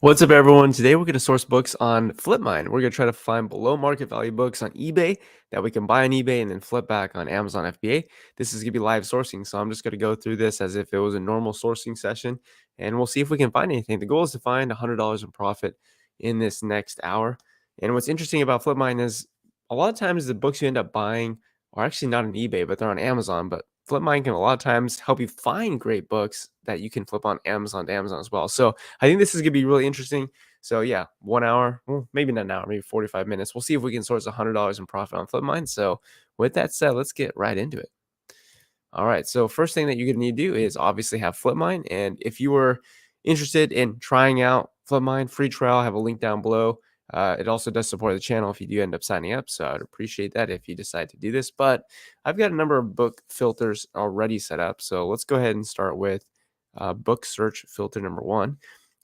What's up, everyone? Today we're going to source books on Flipmine. We're going to try to find below market value books on eBay that we can buy on eBay and then flip back on Amazon FBA. This is going to be live sourcing, so I'm just going to go through this as if it was a normal sourcing session, and we'll see if we can find anything. The goal is to find $100 in profit in this next hour. And what's interesting about Flipmine is a lot of times the books you end up buying are actually not on eBay, but they're on Amazon. But Flipmine can a lot of times help you find great books that you can flip on Amazon to Amazon as well. So I think this is gonna be really interesting. So yeah, 1 hour, well, maybe not an hour, maybe 45 minutes. We'll see if we can source $100 in profit on Flipmine. So with that said, let's get right into it. All right. So first thing that you're gonna need to do is obviously have Flipmine. And if you were interested in trying out Flipmine, free trial, I have a link down below. It also does support the channel if you do end up signing up. So I'd appreciate that if you decide to do this. But I've got a number of book filters already set up. So let's go ahead and start with book search filter number one.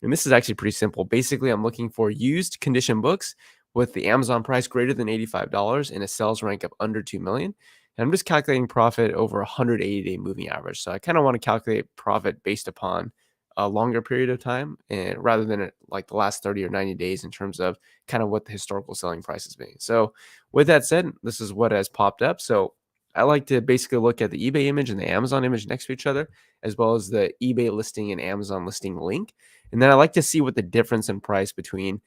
And this is actually pretty simple. Basically, I'm looking for used condition books with the Amazon price greater than $85 and a sales rank of under 2 million. And I'm just calculating profit over a 180-day moving average. So I kind of want to calculate profit based upon a longer period of time and rather than like the last 30 or 90 days in terms of kind of what the historical selling price has been. So with that said, this is what has popped up. So I like to basically look at the eBay image and the Amazon image next to each other, as well as the eBay listing and Amazon listing link. And then I like to see what the difference in price between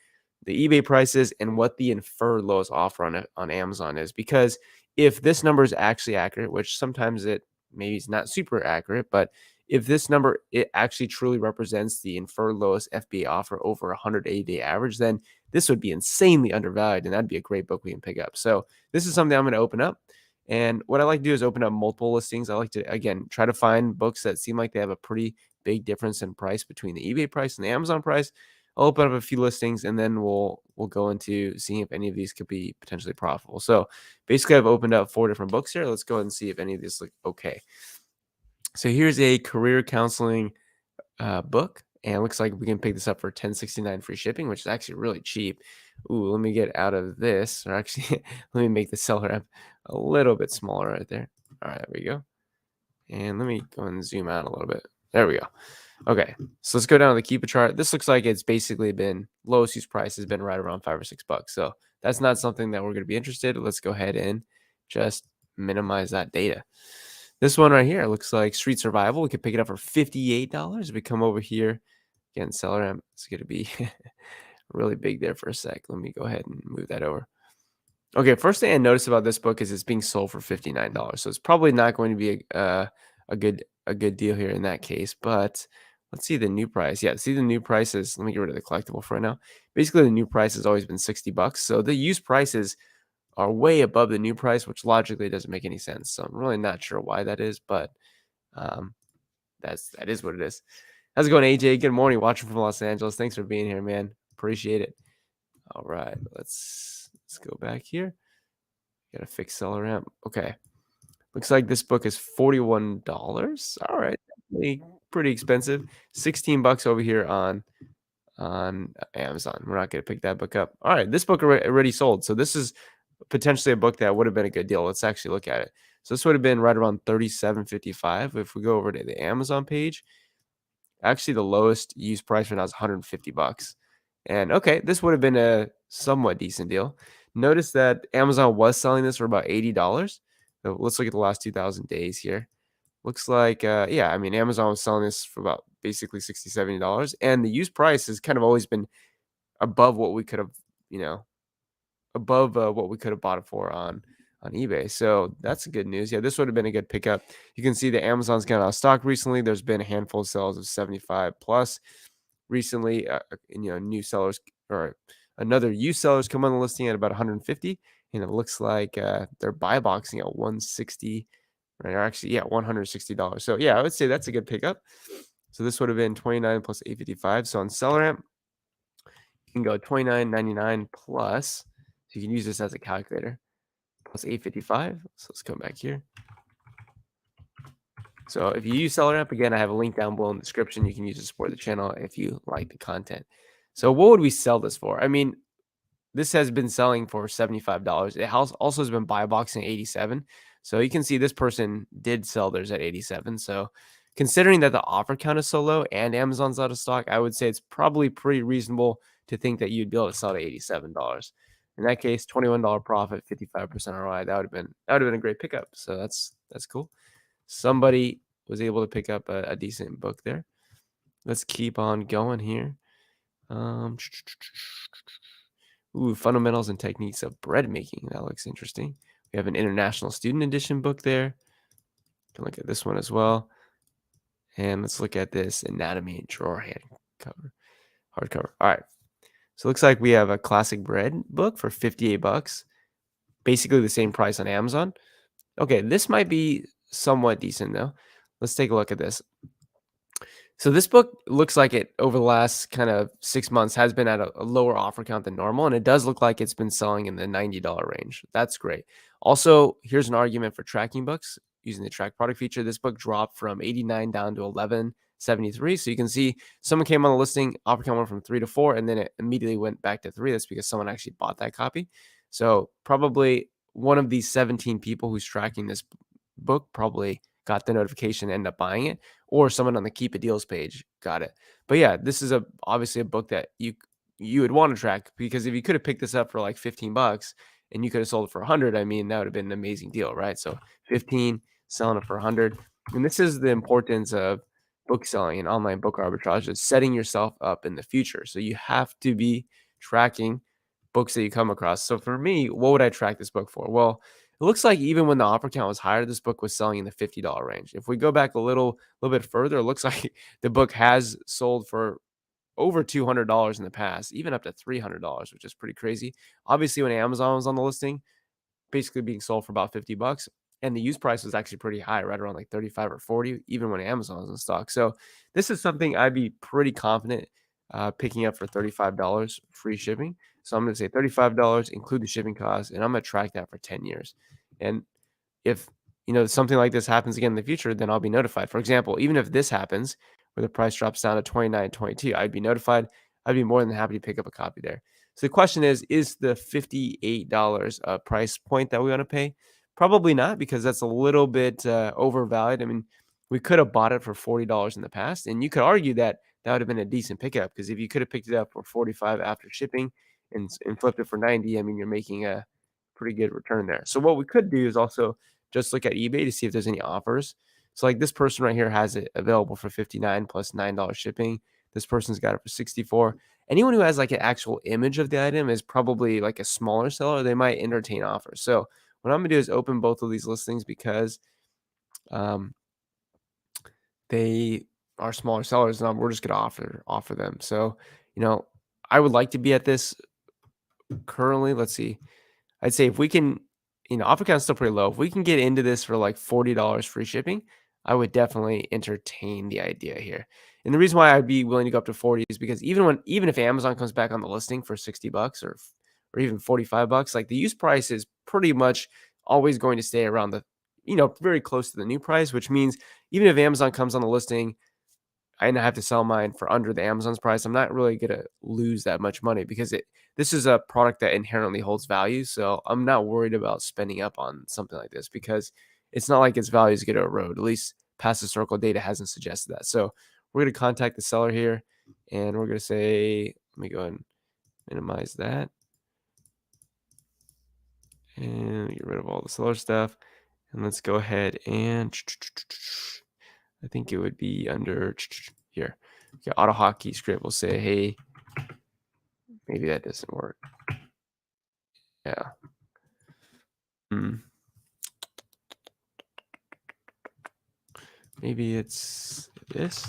the eBay prices and what the inferred lowest offer on Amazon is. Because if this number is actually accurate, which sometimes it maybe is not super accurate, but if this number it actually truly represents the inferred lowest FBA offer over a 180-day average, then this would be insanely undervalued, and that'd be a great book we can pick up. So this is something I'm going to open up. And what I like to do is open up multiple listings. I like to, again, try to find books that seem like they have a pretty big difference in price between the eBay price and the Amazon price. I'll open up a few listings and then we'll go into seeing if any of these could be potentially profitable. So basically I've opened up 4 different books here. Let's go ahead and see if any of these look okay. So here's a career counseling book, and it looks like we can pick this up for $10.69 free shipping, which is actually really cheap. Ooh, let me get out of this, or actually, let me make the seller app a little bit smaller right there. All right, there we go. And let me go and zoom out a little bit. There we go. Okay, so let's go down to the Keep a chart. This looks like it's basically been lowest use price has been right around $5 or $6. So that's not something that we're going to be interested in. Let's go ahead and just minimize that data. This one right here looks like Street Survival. We could pick it up for $58. If we come over here, again, seller amp, it's going to be really big there for a sec. Let me go ahead and move that over. Okay, first thing I noticed about this book is it's being sold for $59. So it's probably not going to be a good deal here in that case. But let's see the new price. Yeah, see the new prices. Let me get rid of the collectible for right now. Basically, the new price has always been $60. So the used prices are way above the new price, which logically doesn't make any sense. So I'm really not sure why that is, but that is what it is. How's it going, AJ? Good morning, watching from Los Angeles. Thanks for being here, man. Appreciate it. All right, let's go back here. Got to fix seller amp. Okay, looks like this book is $41. All right, pretty expensive. $16 over here on Amazon. We're not going to pick that book up. All right, this book already sold. So this is potentially a book that would have been a good deal. Let's actually look at it. So this would have been right around $37.55. If we go over to the Amazon page, actually the lowest used price right now is $150. And okay, this would have been a somewhat decent deal. Notice that Amazon was selling this for about $80. So let's look at the last 2,000 days here. Looks like, yeah, I mean, Amazon was selling this for about basically $60, $70. And the used price has kind of always been above what we could have, above what we could have bought it for on eBay. So that's good news. Yeah, this would have been a good pickup. You can see that Amazon's gone out of stock recently. There's been a handful of sales of 75 plus recently. New sellers or another used sellers come on the listing at about 150, and it looks like they're buy boxing at 160. Right, or actually, yeah, $160. So yeah, I would say that's a good pickup. So this would have been 29 plus 855. So on SellerAmp, you can go 29.99 plus. So you can use this as a calculator. Plus 855. So let's come back here. So if you use SellerAmp, again, I have a link down below in the description. You can use it to support the channel if you like the content. So what would we sell this for? I mean, this has been selling for $75. It also has been buy boxing at 87. So you can see this person did sell theirs at 87. So considering that the offer count is so low and Amazon's out of stock, I would say it's probably pretty reasonable to think that you'd be able to sell it at $87. In that case, $21 profit, 55% ROI. That would have been a great pickup. So that's cool. Somebody was able to pick up a decent book there. Let's keep on going here. Fundamentals and techniques of bread making. That looks interesting. We have an international student edition book there. Can look at this one as well. And let's look at this anatomy drawer hand cover, hardcover. All right. So it looks like we have a classic bread book for 58 bucks. Basically the same price on Amazon. Okay, this might be somewhat decent though. Let's take a look at this. So this book looks like it over the last kind of 6 months has been at a lower offer count than normal, and it does look like it's been selling in the $90 range. That's great. Also, here's an argument for tracking books using the track product feature. This book dropped from 89 down to 1173. So you can see someone came on the listing, offer count went from 3 to 4, and then it immediately went back to 3. That's because someone actually bought that copy. So probably one of these 17 people who's tracking this book probably got the notification and ended up buying it, or someone on the keep it deals page got it. But yeah, this is obviously a book that you would want to track, because if you could have picked this up for like 15 bucks and you could have sold it for 100, I mean, that would have been an amazing deal, right? So 15, selling it for 100. And this is the importance of book selling and online book arbitrage, is setting yourself up in the future. So you have to be tracking books that you come across. So for me, what would I track this book for? Well, it looks like even when the offer count was higher, this book was selling in the $50 range. If we go back a little bit further, it looks like the book has sold for over $200 in the past, even up to $300, which is pretty crazy. Obviously, when Amazon was on the listing, basically being sold for about 50 bucks. And the used price was actually pretty high, right around like 35 or 40, even when Amazon was in stock. So this is something I'd be pretty confident picking up for $35 free shipping. So I'm going to say $35, include the shipping costs, and I'm going to track that for 10 years. And if something like this happens again in the future, then I'll be notified. For example, even if this happens where the price drops down to 29, 22, I'd be notified. I'd be more than happy to pick up a copy there. So the question is the $58 price point that we want to pay? Probably not, because that's a little bit overvalued. I mean, we could have bought it for $40 in the past, and you could argue that that would have been a decent pickup, because if you could have picked it up for 45 after shipping and flipped it for 90, I mean, you're making a pretty good return there. So what we could do is also just look at eBay to see if there's any offers. So like this person right here has it available for 59 plus $9 shipping. This person's got it for 64. Anyone who has like an actual image of the item is probably like a smaller seller. They might entertain offers. So what I'm gonna do is open both of these listings, because um, they are smaller sellers, and we're just gonna offer them. So I would like to be at this currently. Let's see. I'd say if we can, offer count's still pretty low. If we can get into this for like $40 free shipping, I would definitely entertain the idea here. And the reason why I'd be willing to go up to 40 is because even if Amazon comes back on the listing for 60 bucks or even 45 bucks, like the used price is pretty much always going to stay around very close to the new price, which means even if Amazon comes on the listing and I have to sell mine for under the Amazon's price, I'm not really gonna lose that much money, because this is a product that inherently holds value. So I'm not worried about spending up on something like this, because it's not like its value is gonna erode. At least past historical data hasn't suggested that. So we're gonna contact the seller here, and we're gonna say, let me go and minimize that and get rid of all the seller stuff. And let's go ahead and I think it would be under here. Okay, auto hotkey script will say, hey, maybe that doesn't work. Yeah. Maybe it's this.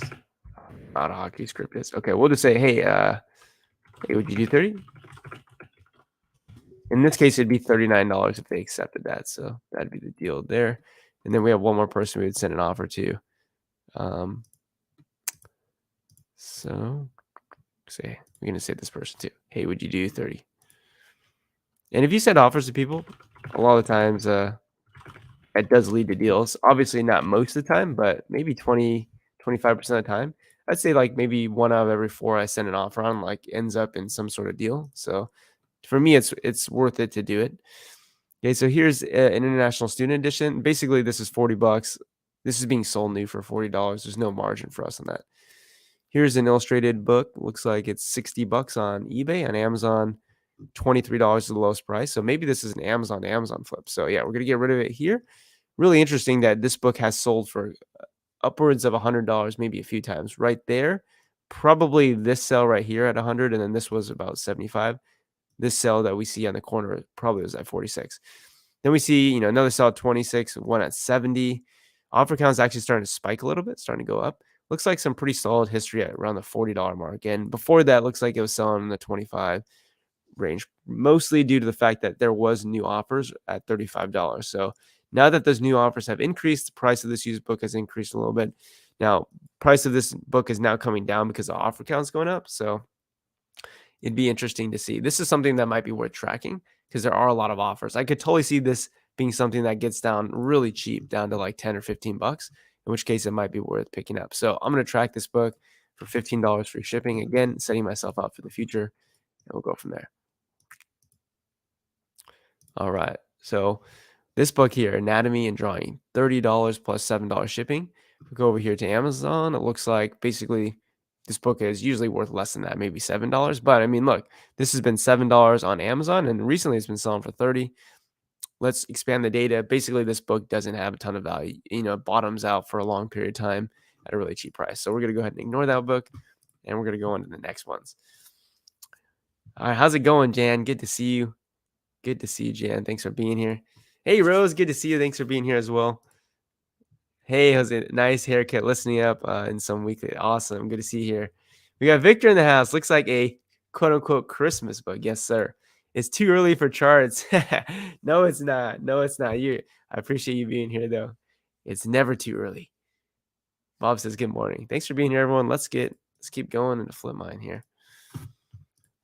Auto hotkey script is okay. We'll just say, hey, hey, would you do 30? In this case, it'd be $39 if they accepted that. So that'd be the deal there. And then we have one more person we would send an offer to. So we're gonna say this person too. Hey, would you do 30? And if you send offers to people, a lot of times it does lead to deals. Obviously not most of the time, but maybe 20, 25% of the time. I'd say like maybe 1 out of every 4 I send an offer on like ends up in some sort of deal. So for me, it's worth it to do it. Okay, so here's an international student edition. Basically, this is 40 bucks. This is being sold new for $40. There's no margin for us on that. Here's an illustrated book. Looks like it's 60 bucks on eBay. On Amazon, $23 is the lowest price. So maybe this is an Amazon to Amazon flip. So yeah, we're gonna get rid of it here. Really interesting that this book has sold for upwards of $100, maybe a few times. Right there, probably this sell right here at 100, and then this was about 75. This sell that we see on the corner probably was at 46. Then we see, another sell at 26, one at 70. Offer count is actually starting to spike a little bit, starting to go up. Looks like some pretty solid history at around the $40 mark. And before that, looks like it was selling in the 25 range, mostly due to the fact that there was new offers at $35. So now that those new offers have increased, the price of this used book has increased a little bit. Now, price of this book is now coming down because the offer count is going up. So it'd be interesting to see. This is something that might be worth tracking because there are a lot of offers. I could totally see this being something that gets down really cheap, down to like 10 or 15 bucks, in which case it might be worth picking up. So I'm going to track this book for $15 free shipping. Again, setting myself up for the future, and we'll go from there. All right. So this book here, Anatomy and Drawing, $30 plus $7 shipping. We go over here to Amazon. It looks like basically this book is usually worth less than that, maybe $7. But I mean, look, this has been $7 on Amazon, and recently it's been selling for 30. Let's expand the data. Basically, this book doesn't have a ton of value. It bottoms out for a long period of time at a really cheap price. So we're gonna go ahead and ignore that book, and we're gonna go into the next ones. All right, how's it going, Jan? Good to see you. Good to see you, Jan. Thanks for being here. Hey, Rose. Good to see you. Thanks for being here as well. Hey, how's it? Nice haircut. Listening up in some weekly. Awesome. Good to see you here. We got Victor in the house. Looks like a quote unquote Christmas book. Yes, sir. It's too early for charts. No, it's not. No, it's not. I appreciate you being here though. It's never too early. Bob says good morning. Thanks for being here, everyone. Let's keep going into Flipmine here.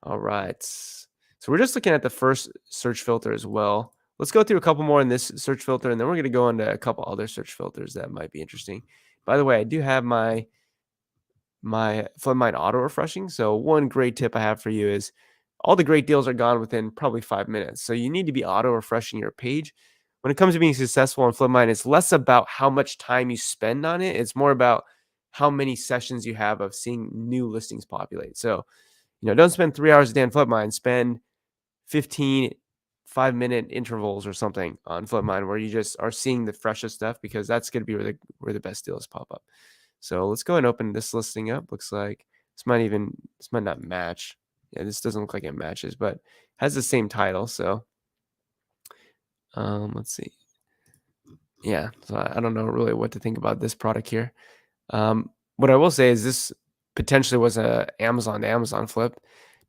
All right. So we're just looking at the first search filter as well. Let's go through a couple more in this search filter, and then we're going to go into a couple other search filters that might be interesting. By the way, I do have my Flipmine auto refreshing. So one great tip I have for you is all the great deals are gone within probably 5 minutes. So you need to be auto refreshing your page. When it comes to being successful on Flipmine, it's less about how much time you spend on it. It's more about how many sessions you have of seeing new listings populate. So, don't spend 3 hours a day on Flipmine. Spend 15 5-minute intervals or something on Flipmine where you just are seeing the freshest stuff, because that's going to be where the best deals pop up. So let's go and open this listing up. Looks like this might not match. Yeah, this doesn't look like it matches, but has the same title. So let's see. Yeah, so I don't know really what to think about this product here. What I will say is this potentially was a Amazon to Amazon flip.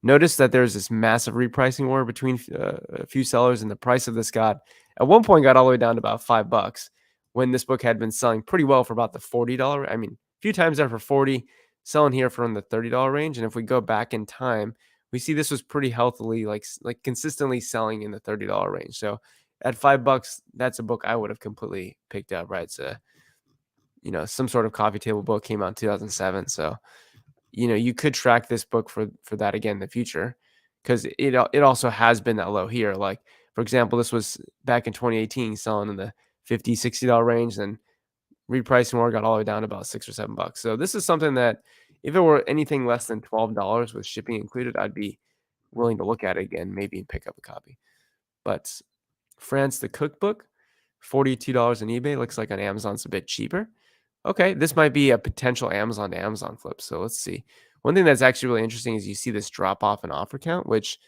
Notice that there's this massive repricing war between a few sellers, and the price of this at one point got all the way down to about $5 when this book had been selling pretty well for about the $40. I mean, a few times there for 40, selling here from the $30 range. And if we go back in time, we see this was pretty healthily, like consistently selling in the $30 range. So at $5, that's a book I would have completely picked up, right? It's some sort of coffee table book, came out in 2007. So, you could track this book for that again in the future, because it also has been that low here. Like, for example, this was back in 2018 selling in the $50, $60 range, and repricing more got all the way down to about $6 or $7. So this is something that if it were anything less than $12 with shipping included, I'd be willing to look at it again, maybe pick up a copy. But France the Cookbook, $42 on eBay. Looks like on Amazon's a bit cheaper. Okay, this might be a potential Amazon to Amazon flip. So let's see. One thing that's actually really interesting is you see this drop off in offer count, which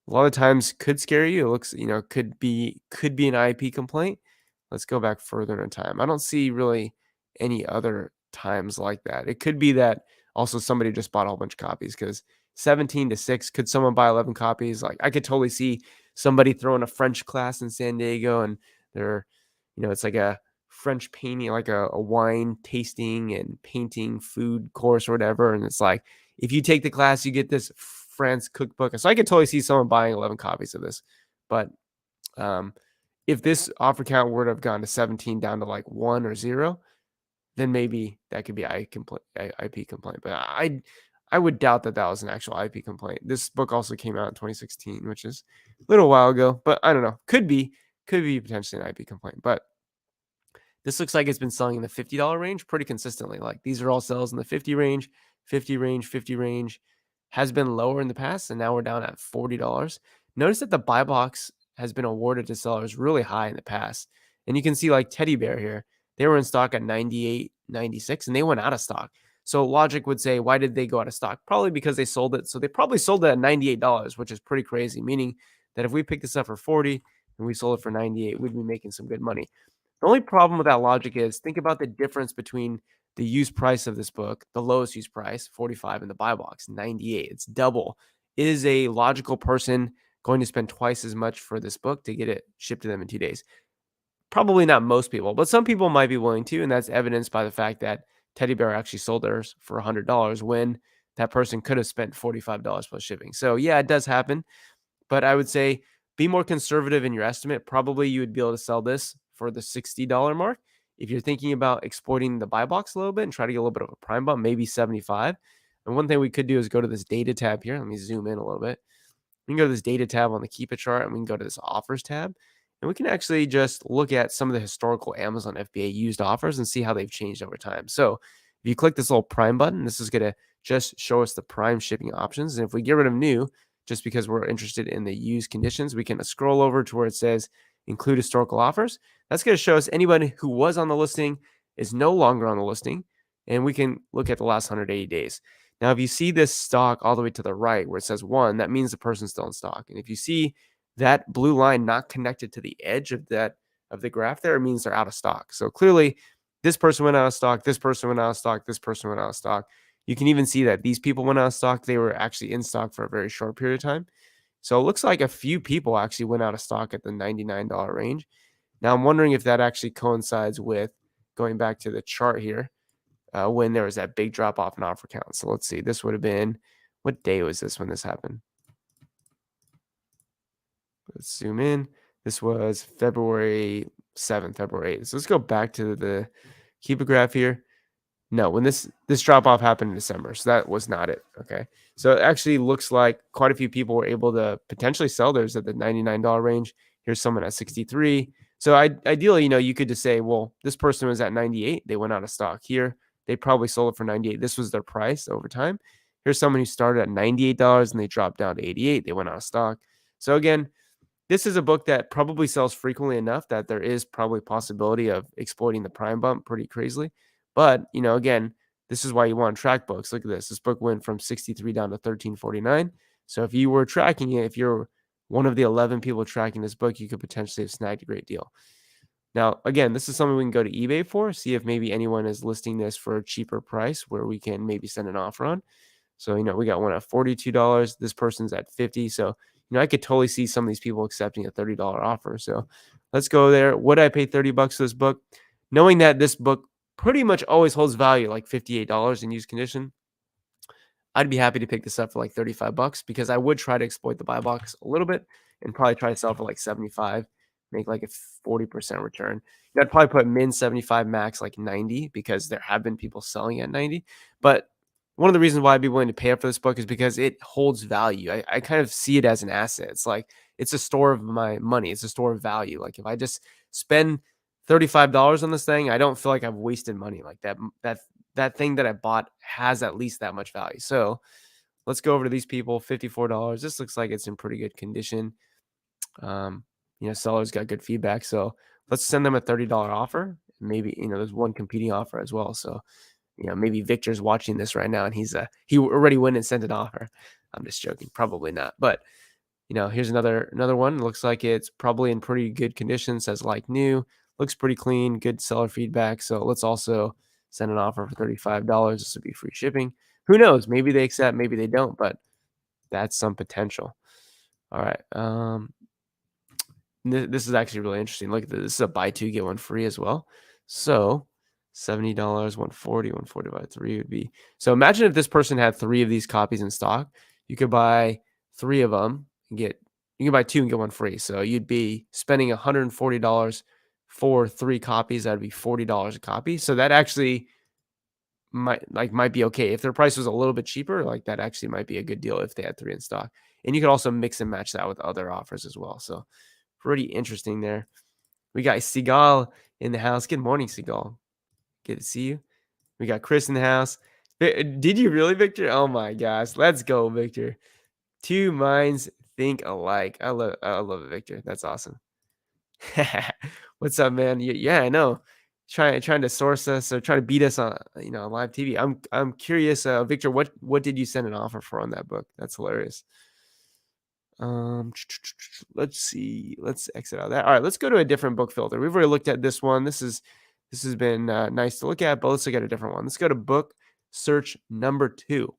a lot of times could scare you. It looks, could be an IP complaint. Let's go back further in time. I don't see really any other times like that. It could be that also somebody just bought a whole bunch of copies, because 17 to 6, could someone buy 11 copies? Like, I could totally see somebody throwing a French class in San Diego, and they're, it's like a French painting, like a wine tasting and painting food course or whatever. And it's like, if you take the class, you get this France cookbook. So I could totally see someone buying 11 copies of this. But if this offer count were to have gone to 17 down to like 1 or 0, then maybe that could be IP complaint. But I would doubt that was an actual IP complaint. This book also came out in 2016, which is a little while ago. But I don't know. Could be potentially an IP complaint. But This looks like it's been selling in the $50 range pretty consistently. Like these are all sales in the 50 range, 50 range, 50 range. Has been lower in the past, and now we're down at $40. Notice that the buy box has been awarded to sellers really high in the past. And you can see like Teddy Bear here. They were in stock at 98, 96, and they went out of stock. So logic would say, why did they go out of stock? Probably because they sold it. So they probably sold it at $98, which is pretty crazy, meaning that if we picked this up for 40 and we sold it for 98, we'd be making some good money. The only problem with that logic is think about the difference between the used price of this book, the lowest used price, 45, and the buy box, 98. It's double. Is a logical person going to spend twice as much for this book to get it shipped to them in 2 days? Probably not most people, but some people might be willing to, and that's evidenced by the fact that Teddy Bear actually sold theirs for $100 when that person could have spent $45 plus shipping. So yeah, it does happen. But I would say be more conservative in your estimate. Probably you would be able to sell this for the $60 mark. If you're thinking about exploiting the buy box a little bit and try to get a little bit of a prime bump, maybe 75. And one thing we could do is go to this data tab here. Let me zoom in a little bit. We can go to this data tab on the Keep It chart, and we can go to this offers tab. And we can actually just look at some of the historical Amazon FBA used offers and see how they've changed over time. So if you click this little prime button, this is going to just show us the prime shipping options. And if we get rid of new, just because we're interested in the used conditions, we can scroll over to where it says include historical offers. That's going to show us anybody who was on the listing is no longer on the listing. And we can look at the last 180 days. Now, if you see this stock all the way to the right where it says one, that means the person's still in stock. And if you see that blue line not connected to the edge of the graph there, it means they're out of stock. So clearly, this person went out of stock, this person went out of stock, this person went out of stock. You can even see that these people went out of stock. They were actually in stock for a very short period of time. So it looks like a few people actually went out of stock at the $99 range. Now, I'm wondering if that actually coincides with going back to the chart here when there was that big drop off in offer count. So let's see. This would have been, what day was this when this happened? Let's zoom in. This was February 7th, February 8th. So let's go back to the keep a graph here. No, when this drop off happened in December, so that was not it. Okay, so it actually looks like quite a few people were able to potentially sell theirs at the $99 range. Here's someone at 63. So ideally, you could just say, well, this person was at 98. They went out of stock here. They probably sold it for 98. This was their price over time. Here's someone who started at $98 and they dropped down to 88. They went out of stock. So again, this is a book that probably sells frequently enough that there is probably possibility of exploiting the prime bump pretty crazily. But, again, this is why you want to track books. Look at this. This book went from 63 down to 1349. So if you were tracking it, if you're one of the 11 people tracking this book, you could potentially have snagged a great deal. Now, again, this is something we can go to eBay for, see if maybe anyone is listing this for a cheaper price where we can maybe send an offer on. So, we got one at $42. This person's at 50. So, I could totally see some of these people accepting a $30 offer. So let's go there. Would I pay $30 for this book? Knowing that this book pretty much always holds value, like $58 in used condition, I'd be happy to pick this up for like $35 because I would try to exploit the buy box a little bit and probably try to sell for like 75, make like a 40% return. I'd probably put min 75, max like 90 because there have been people selling at 90. But one of the reasons why I'd be willing to pay up for this book is because it holds value. I kind of see it as an asset. It's like it's a store of my money. It's a store of value. Like if I just spend $35 on this thing, I don't feel like I've wasted money. Like that thing that I bought has at least that much value. So let's go over to these people. $54. This looks like it's in pretty good condition. Sellers got good feedback. So let's send them a $30 offer. Maybe, there's one competing offer as well. So, maybe Victor's watching this right now and he already went and sent an offer. I'm just joking. Probably not. But, here's another one. Looks like it's probably in pretty good condition. Says like new. Looks pretty clean. Good seller feedback. So let's also send an offer for $35. This would be free shipping. Who knows? Maybe they accept, maybe they don't, but that's some potential. All right. This is actually really interesting. Look at this. This is a buy two, get one free as well. So $70, 140, 140 by 3 would be. So imagine if this person had 3 of these copies in stock. You could buy 3 of them and you can buy 2 and get one free. So you'd be spending $140 for 3 copies. That'd be $40 a copy. So that actually might be okay. If their price was a little bit cheaper, like that actually might be a good deal if they had 3 in stock. And you could also mix and match that with other offers as well. So pretty interesting there. We got Seagal in the house. Good morning, Seagull. Good to see you. We got Chris in the house. Did you really, Victor? Oh my gosh. Let's go, Victor. Two minds think alike. I love it, Victor. That's awesome. What's up, man? Yeah, I know. Trying to source us or trying to beat us on on live TV. I'm curious, Victor. What did you send an offer for on that book? That's hilarious. Let's see. Let's exit out of that. All right, let's go to a different book filter. We've already looked at this one. This has been nice to look at, but let's look at a different one. Let's go to book search number 2.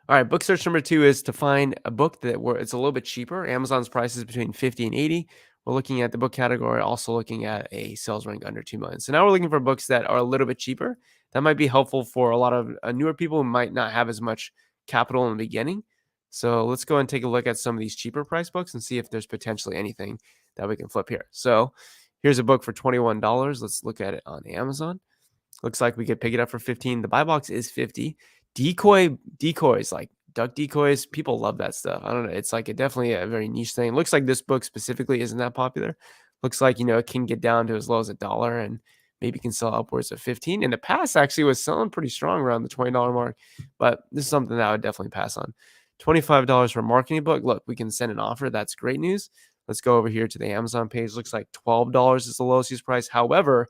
All right, book search number 2 is to find a book that where it's a little bit cheaper. Amazon's price is between 50 and 80. We're looking at the book category, also looking at a sales rank under 2 million. So now we're looking for books that are a little bit cheaper. That might be helpful for a lot of newer people who might not have as much capital in the beginning. So let's go and take a look at some of these cheaper price books and see if there's potentially anything that we can flip here. So here's a book for $21. Let's look at it on Amazon. Looks like we could pick it up for 15. The buy box is 50. Decoys, like duck decoys, people love that stuff. I don't know. It's like definitely a very niche thing. Looks like this book specifically isn't that popular. Looks like, it can get down to as low as $1 and maybe can sell upwards of 15. In the past, actually was selling pretty strong around the $20 mark, but this is something that I would definitely pass on. $25 for a marketing book. Look, we can send an offer. That's great news. Let's go over here to the Amazon page. Looks like $12 is the lowest use price. However,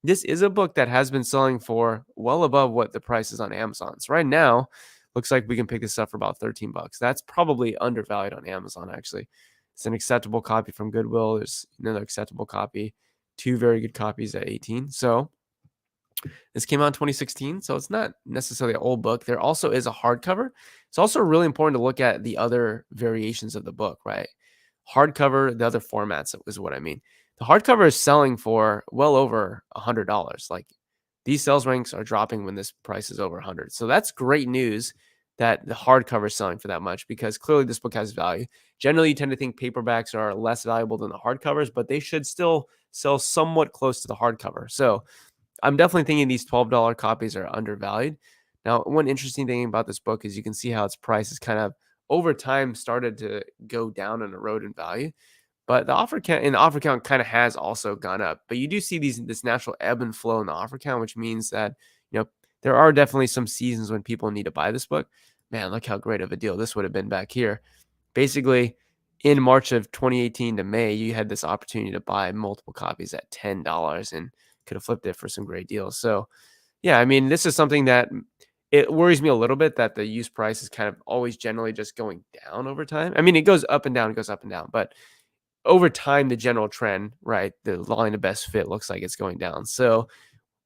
this is a book that has been selling for well above what the price is on Amazon. So right now, looks like we can pick this up for about 13 bucks. That's probably undervalued on Amazon, actually. It's an acceptable copy from Goodwill. There's another acceptable copy, 2 very good copies at 18. So this came out in 2016, so it's not necessarily an old book. There also is a hardcover. It's also really important to look at the other variations of the book, right? Hardcover, the other formats is what I mean. The hardcover is selling for well over $100. Like these sales ranks are dropping when this price is over 100. So that's great news that the hardcover is selling for that much because clearly this book has value. Generally, you tend to think paperbacks are less valuable than the hardcovers, but they should still sell somewhat close to the hardcover. So I'm definitely thinking these $12 copies are undervalued. Now, one interesting thing about this book is you can see how its price is kind of over time started to go down and erode in value. But the offer count kind of has also gone up. But you do see this natural ebb and flow in the offer count, which means that, there are definitely some seasons when people need to buy this book. Man, look how great of a deal this would have been back here. Basically, in March of 2018 to May, you had this opportunity to buy multiple copies at $10 and could have flipped it for some great deals. So, yeah, I mean, this is something that it worries me a little bit that the used price is kind of always generally just going down over time. I mean, it goes up and down, it goes up and down, but over time, the general trend, right? The line of best fit looks like it's going down. So,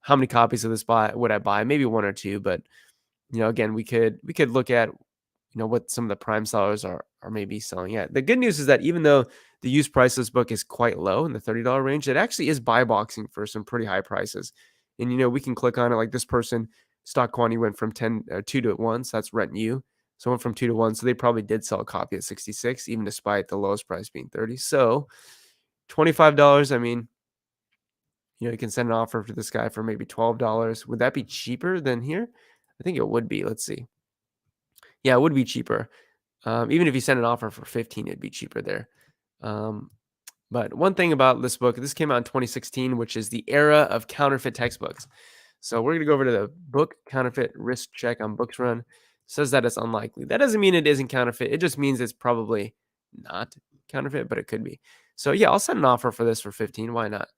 how many copies of this would I buy? Maybe one or two, but again, we could look at what some of the prime sellers are maybe selling at. The good news is that even though the used price of this book is quite low in the $30 range, it actually is buy boxing for some pretty high prices. And we can click on it like this person stock quantity went from 2 to 1, so that's rent you. So it went from 2 to 1, so they probably did sell a copy at 66 even despite the lowest price being 30. So $25, I mean, you can send an offer to this guy for maybe $12. Would that be cheaper than here? I think it would be. Let's see. Yeah, it would be cheaper. Even if you send an offer for 15, it'd be cheaper there. But one thing about this book, this came out in 2016, which is the era of counterfeit textbooks. So we're going to go over to the book counterfeit risk check on Books Run. It says that it's unlikely. That doesn't mean it isn't counterfeit. It just means it's probably not counterfeit, but it could be. So yeah, I'll send an offer for this for 15. Why not?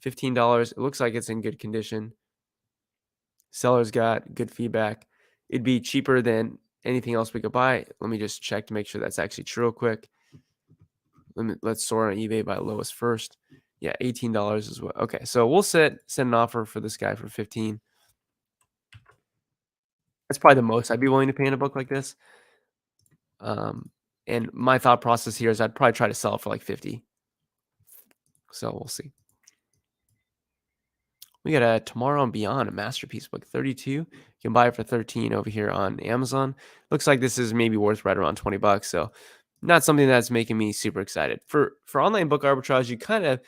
$15. It looks like it's in good condition. Seller's got good feedback. It'd be cheaper than anything else we could buy. Let me just check to make sure that's actually true real quick. Let's sort on eBay by lowest first. Yeah, $18 is what. Okay, so we'll send an offer for this guy for 15. That's probably the most I'd be willing to pay in a book like this. And my thought process here is I'd probably try to sell it for like 50. So we'll see. We got a Tomorrow and Beyond, a masterpiece book, 32. You can buy it for 13 over here on Amazon. Looks like this is maybe worth right around 20 bucks. So not something that's making me super excited. For online book arbitrage, you kind of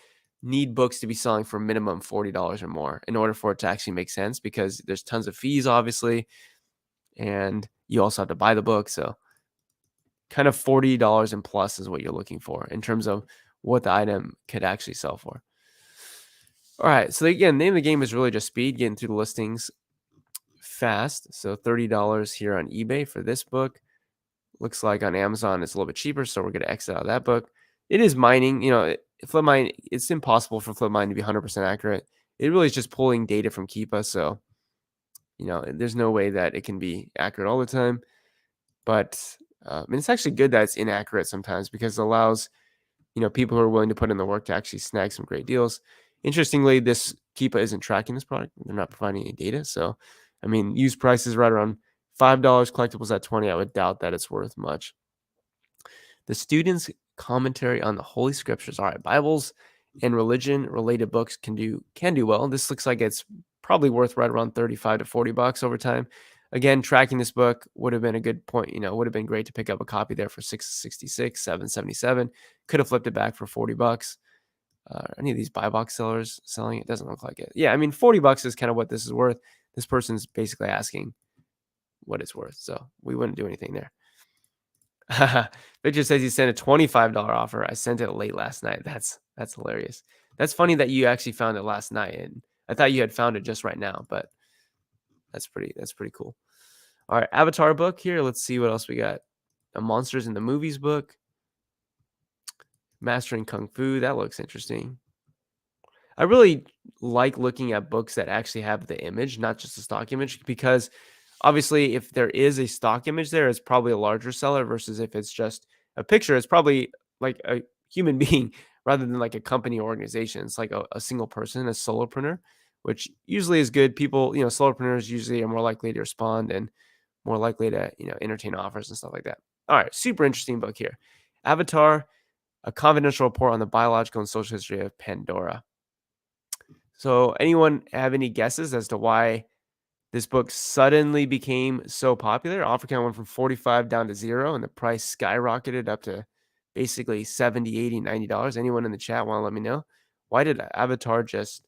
need books to be selling for minimum $40 or more in order for it to actually make sense because there's tons of fees, obviously, and you also have to buy the book. So kind of $40 and plus is what you're looking for in terms of what the item could actually sell for. All right. So again, name of the game is really just speed, getting through the listings fast. So $30 here on eBay for this book. Looks like on Amazon it's a little bit cheaper, so we're going to exit out of that book. It is mining. Flipmine, it's impossible for Flipmine to be 100% accurate. It really is just pulling data from Keepa, so there's no way that it can be accurate all the time. But it's actually good that it's inaccurate sometimes because it allows people who are willing to put in the work to actually snag some great deals. Interestingly, this Keepa isn't tracking this product; they're not providing any data. So, used prices right around $5, collectibles at 20. I would doubt that it's worth much. The student's commentary on the Holy Scriptures. All right, Bibles and religion-related books can do well. This looks like it's probably worth right around 35 to $40 over time. Again, tracking this book would have been a good point. Would have been great to pick up a copy there for $666, $777. Could have flipped it back for $40. Any of these buy box sellers selling it? Doesn't look like it. Yeah, $40 is kind of what this is worth. This person's basically asking what it's worth, so we wouldn't do anything there. Victor says he sent a $25 offer. I sent it late last night. That's hilarious. That's funny that you actually found it last night, and I thought you had found it just right now, but that's pretty cool. All right, Avatar book here. Let's see what else we got. A Monsters in the Movies book. Mastering Kung Fu. That looks interesting. I really like looking at books that actually have the image, not just a stock image, because obviously if there is a stock image there, it's probably a larger seller versus if it's just a picture, it's probably like a human being rather than like a company or organization. It's like a single person, a solopreneur, which usually is good. People, solopreneurs usually are more likely to respond and more likely to, entertain offers and stuff like that. All right, super interesting book here. Avatar, a confidential report on the biological and social history of Pandora. So, anyone have any guesses as to why this book suddenly became so popular? Offer count went from 45 down to 0, and the price skyrocketed up to basically 70, 80, $90. Anyone in the chat want to let me know? Why did Avatar just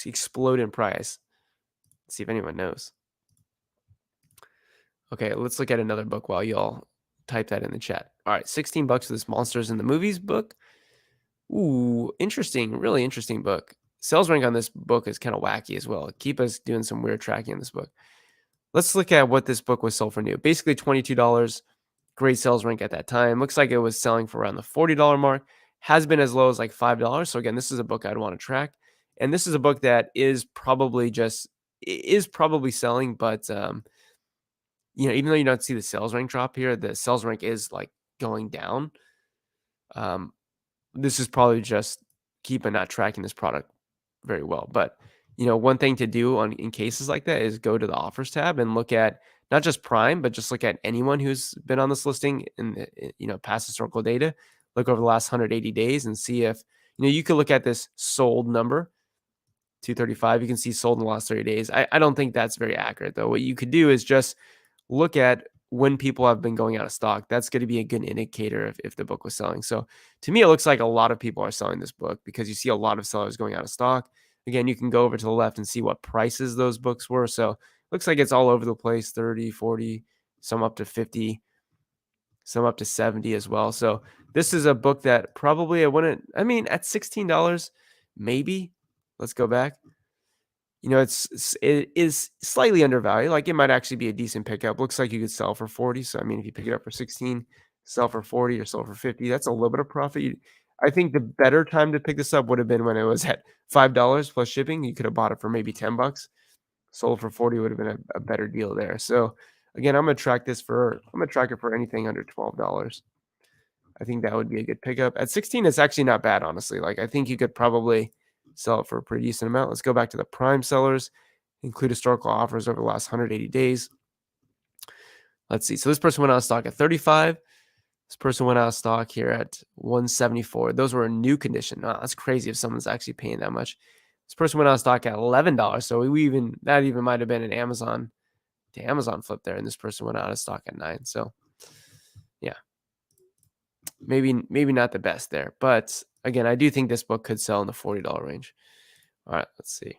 explode in price? Let's see if anyone knows. Okay, let's look at another book while y'all type that in the chat. All right, $16 for this Monsters in the Movies book. Ooh, interesting. Really interesting book. Sales rank on this book is kind of wacky as well. Keep us doing some weird tracking in this book. Let's look at what this book was sold for new. Basically $22. Great sales rank at that time. Looks like it was selling for around the $40 mark. Has been as low as like $5. So again, this is a book I'd want to track. And this is a book that is probably selling, but even though you don't see the sales rank drop here, the sales rank is like going down. This is probably just Keepa not tracking this product very well. But one thing to do in cases like that is go to the offers tab and look at not just Prime, but just look at anyone who's been on this listing in past historical data. Look over the last 180 days and see if you could look at this sold number 235. You can see sold in the last 30 days. I don't think that's very accurate though. What you could do is just look at when people have been going out of stock. That's going to be a good indicator if the book was selling. So to me, it looks like a lot of people are selling this book because you see a lot of sellers going out of stock. Again, you can go over to the left and see what prices those books were. So it looks like it's all over the place, 30, 40, some up to 50, some up to 70 as well. So this is a book that probably at $16, maybe. Let's go back. It is slightly undervalued. Like it might actually be a decent pickup. Looks like you could sell for 40. So if you pick it up for 16, sell for 40 or sell for 50, that's a little bit of profit. I think the better time to pick this up would have been when it was at $5 plus shipping. You could have bought it for maybe $10. Sold for 40 would have been a better deal there. So again, I'm gonna track it for anything under $12. I think that would be a good pickup. At 16, it's actually not bad, honestly. Like I think you could probably sell it for a pretty decent amount. Let's go back to the Prime sellers, include historical offers over the last 180 days. Let's see. So this person went out of stock at 35. This person went out of stock here at 174. Those were in new condition. Oh, that's crazy if someone's actually paying that much. This person went out of stock at $11. So that even might have been an Amazon to Amazon flip there. And this person went out of stock at 9. So yeah, maybe not the best there. But again, I do think this book could sell in the $40 range. All right, let's see.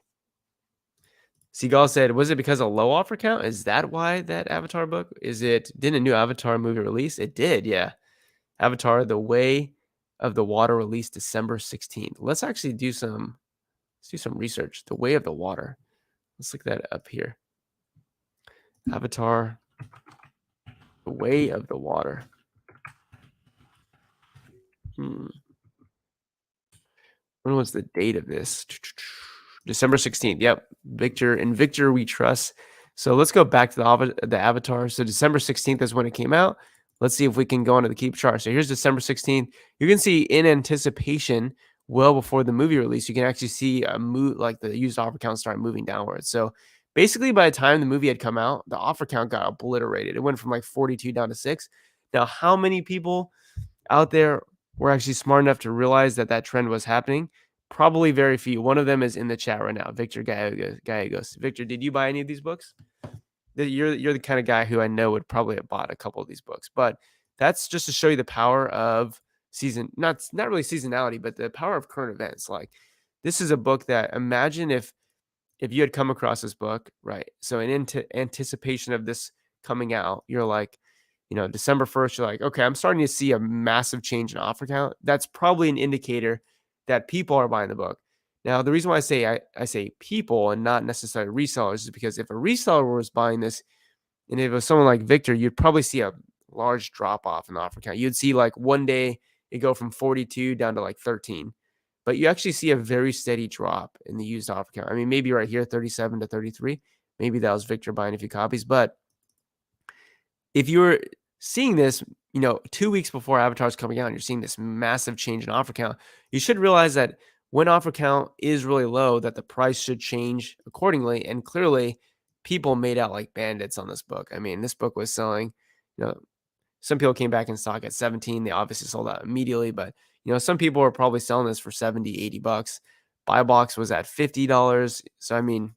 Seagull said, was it because of low offer count? Is that why that Avatar book? Didn't a new Avatar movie release? It did, yeah. Avatar, The Way of the Water released December 16th. Let's do some research. The Way of the Water. Let's look that up here. Avatar, The Way of the Water. Hmm. When was the date of this? December 16th. Yep. Victor we trust. So let's go back to the Avatar. So December 16th is when it came out. Let's see if we can go onto the Keep chart. So here's December 16th. You can see in anticipation, well before the movie release, you can actually see a move like the used offer count start moving downwards. So basically, by the time the movie had come out, the offer count got obliterated. It went from like 42 down to 6. Now, how many people out there were actually smart enough to realize that that trend was happening? Probably very few. One of them is in the chat right now, Victor Gallegos. Victor, did you buy any of these books? You're the kind of guy who I know would probably have bought a couple of these books. But that's just to show you the power of not really seasonality, but the power of current events. Like this is a book that imagine if you had come across this book, right? So in anticipation of this coming out, you're like, December 1st, you're like, okay, I'm starting to see a massive change in offer count. That's probably an indicator that people are buying the book. Now, the reason why I say people and not necessarily resellers is because if a reseller was buying this, and if it was someone like Victor, you'd probably see a large drop off in the offer count. You'd see like one day it go from 42 down to like 13, but you actually see a very steady drop in the used offer count. I mean, maybe right here, 37 to 33. Maybe that was Victor buying a few copies, but if you were seeing this, 2 weeks before Avatar's coming out, and you're seeing this massive change in offer count, you should realize that when offer count is really low, that the price should change accordingly. And clearly, people made out like bandits on this book. I mean, this book was selling, you know, some people came back in stock at 17. They obviously sold out immediately, but some people were probably selling this for 70, 80 bucks. Buy box was at $50. So I mean,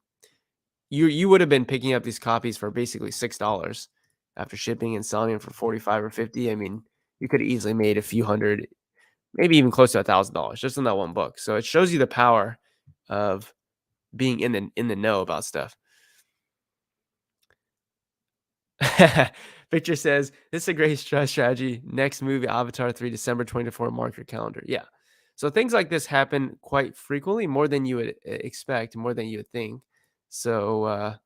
you would have been picking up these copies for basically $6 after shipping and selling them for 45 or 50. I mean, you could have easily made a few hundred, maybe even close to $1,000 just in that one book. So it shows you the power of being in the know about stuff. Victor says, this is a great strategy. Next movie, Avatar 3, December 24, mark your calendar. Yeah. So things like this happen quite frequently, more than you would expect, more than you would think. So,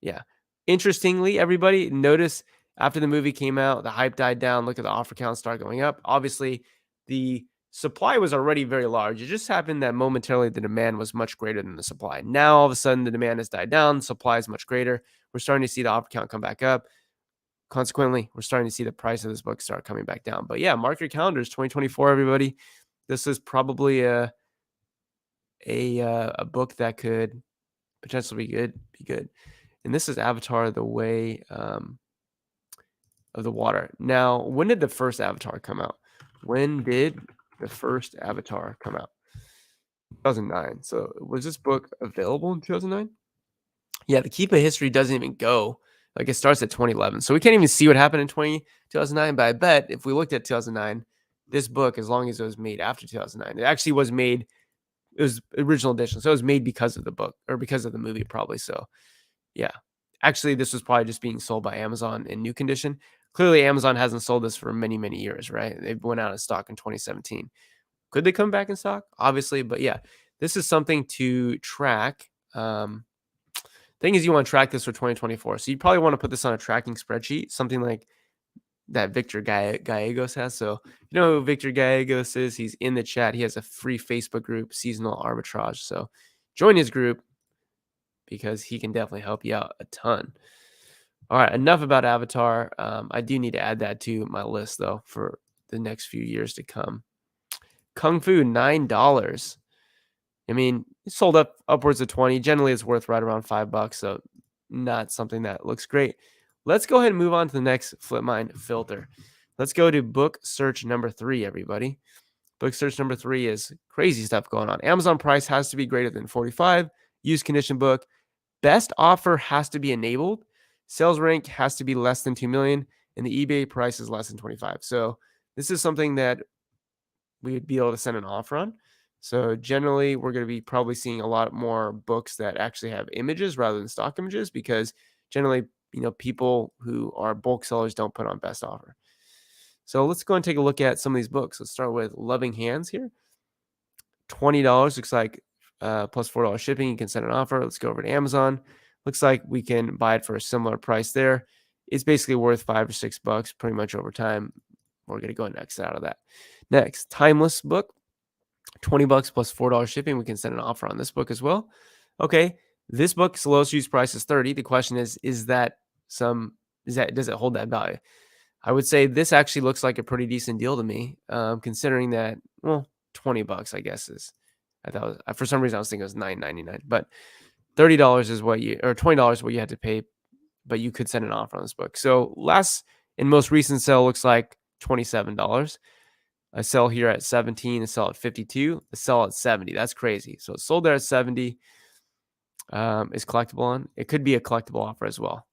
yeah. Interestingly, everybody, notice after the movie came out, the hype died down. Look at the offer count start going up. Obviously, the supply was already very large. It just happened that momentarily the demand was much greater than the supply. Now, all of a sudden, the demand has died down. Supply is much greater. We're starting to see the offer count come back up. Consequently, we're starting to see the price of this book start coming back down. But yeah, mark your calendars, 2024, everybody. This is probably a book that could potentially be good. And this is Avatar: The Way of the Water. Now, when did the first Avatar come out? When did the first Avatar come out? 2009. So was this book available in 2009? Yeah, the Keep of History doesn't even go. Like it starts at 2011. So we can't even see what happened in 2009. But I bet if we looked at 2009, this book, as long as it was made after 2009, it actually was made, it was original edition. So it was made because of the book or because of the movie, probably. So yeah. Actually, this was probably just being sold by Amazon in new condition. Clearly, Amazon hasn't sold this for many, many years, right? They went out of stock in 2017. Could they come back in stock? Obviously, but yeah, this is something to track. Thing is, you want to track this for 2024. So you probably want to put this on a tracking spreadsheet, something like that Victor Gallegos has. So you know who Victor Gallegos is? He's in the chat. He has a free Facebook group, Seasonal Arbitrage. So join his group because he can definitely help you out a ton. All right, enough about Avatar. I do need to add that to my list, though, for the next few years to come. Kung Fu, $9. I mean, it sold up upwards of 20. Generally, it's worth right around $5, so not something that looks great. Let's go ahead and move on to the next Flipmine filter. Let's go to book search number 3, everybody. Book search number 3 is crazy stuff going on. Amazon price has to be greater than 45. Used condition book. Best offer has to be enabled. Sales rank has to be less than 2 million, and the eBay price is less than 25. So this is something that we would be able to send an offer on. So generally, we're going to be probably seeing a lot more books that actually have images rather than stock images because generally, people who are bulk sellers don't put on best offer. So let's go and take a look at some of these books. Let's start with Loving Hands here. $20 looks like plus $4 shipping. You can send an offer. Let's go over to Amazon. Looks like we can buy it for a similar price there. It's basically worth $5 or $6 pretty much over time. We're going to go and exit out of that. Next, Timeless book, $20 plus $4 shipping. We can send an offer on this book as well. Okay, this book's lowest use price is 30. The question is that does it hold that value? I would say this actually looks like a pretty decent deal to me, considering that, well, $20, I guess I thought for some reason I was thinking it was $9.99, but $30 is what or $20 is what you had to pay, but you could send an offer on this book. So last and most recent sale looks like $27. I sell here at 17, I sell at 52, I sell at 70. That's crazy. So it's sold there at 70. Is collectible on? It could be a collectible offer as well.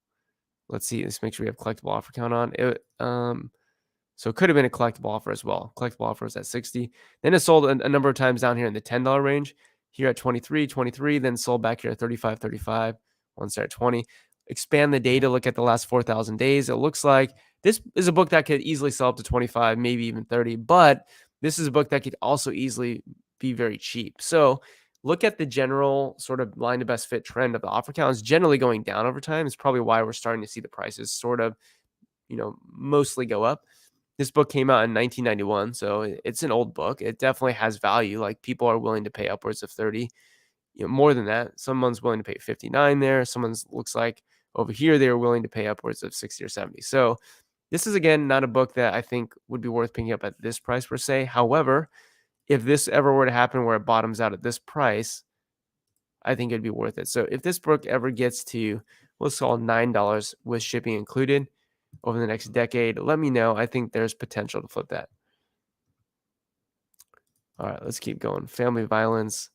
Let's see. Let's make sure we have collectible offer count on it. So it could have been a collectible offer as well. Collectible offer is at 60. Then it sold a number of times down here in the $10 range. Here at 23, then sold back here at 35, 35. Once there at 20. Expand the data. Look at the last 4,000 days. It looks like this is a book that could easily sell up to 25, maybe even 30. But this is a book that could also easily be very cheap. So look at the general sort of line to best fit trend of the offer count. It's generally going down over time. It's probably why we're starting to see the prices sort of, mostly go up. This book came out in 1991, so it's an old book. It definitely has value. Like people are willing to pay upwards of 30, more than that. Someone's willing to pay 59 there. Someone's looks like over here they were willing to pay upwards of 60 or 70. So this is again not a book that I think would be worth picking up at this price per se. However, if this ever were to happen where it bottoms out at this price, I think it'd be worth it. So if this book ever gets to, let's call $9 with shipping included over the next decade, let me know. I think there's potential to flip that. All right, let's keep going. Family Violence.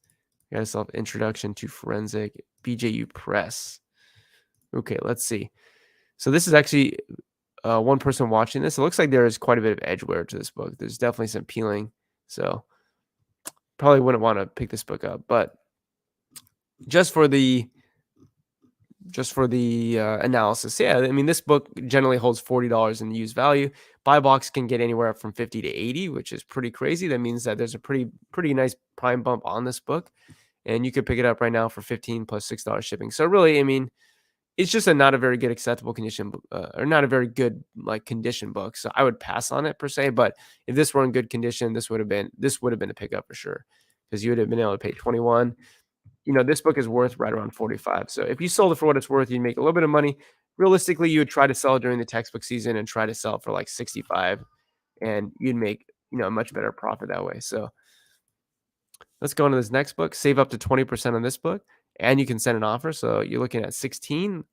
Got yourself Introduction to Forensic. BJU Press. Okay, let's see. So this is actually one person watching this. It looks like there is quite a bit of edgeware to this book. There's definitely some peeling. So probably wouldn't want to pick this book up. But just for the analysis, yeah, I mean, this book generally holds $40 in used value. Buy box can get anywhere from 50 to 80, which is pretty crazy. That means that there's a pretty nice prime bump on this book, and you could pick it up right now for 15 plus $6 shipping. So really, I mean, it's just not a very good acceptable condition, or not a very good condition book. So I would pass on it per se. But if this were in good condition, this would have been a pickup for sure, because you would have been able to pay 21. This book is worth right around 45. So if you sold it for what it's worth, you'd make a little bit of money. Realistically, you would try to sell it during the textbook season and try to sell it for like 65, and you'd make, a much better profit that way. So let's go into this next book. Save up to 20% on this book, and you can send an offer. So you're looking at 16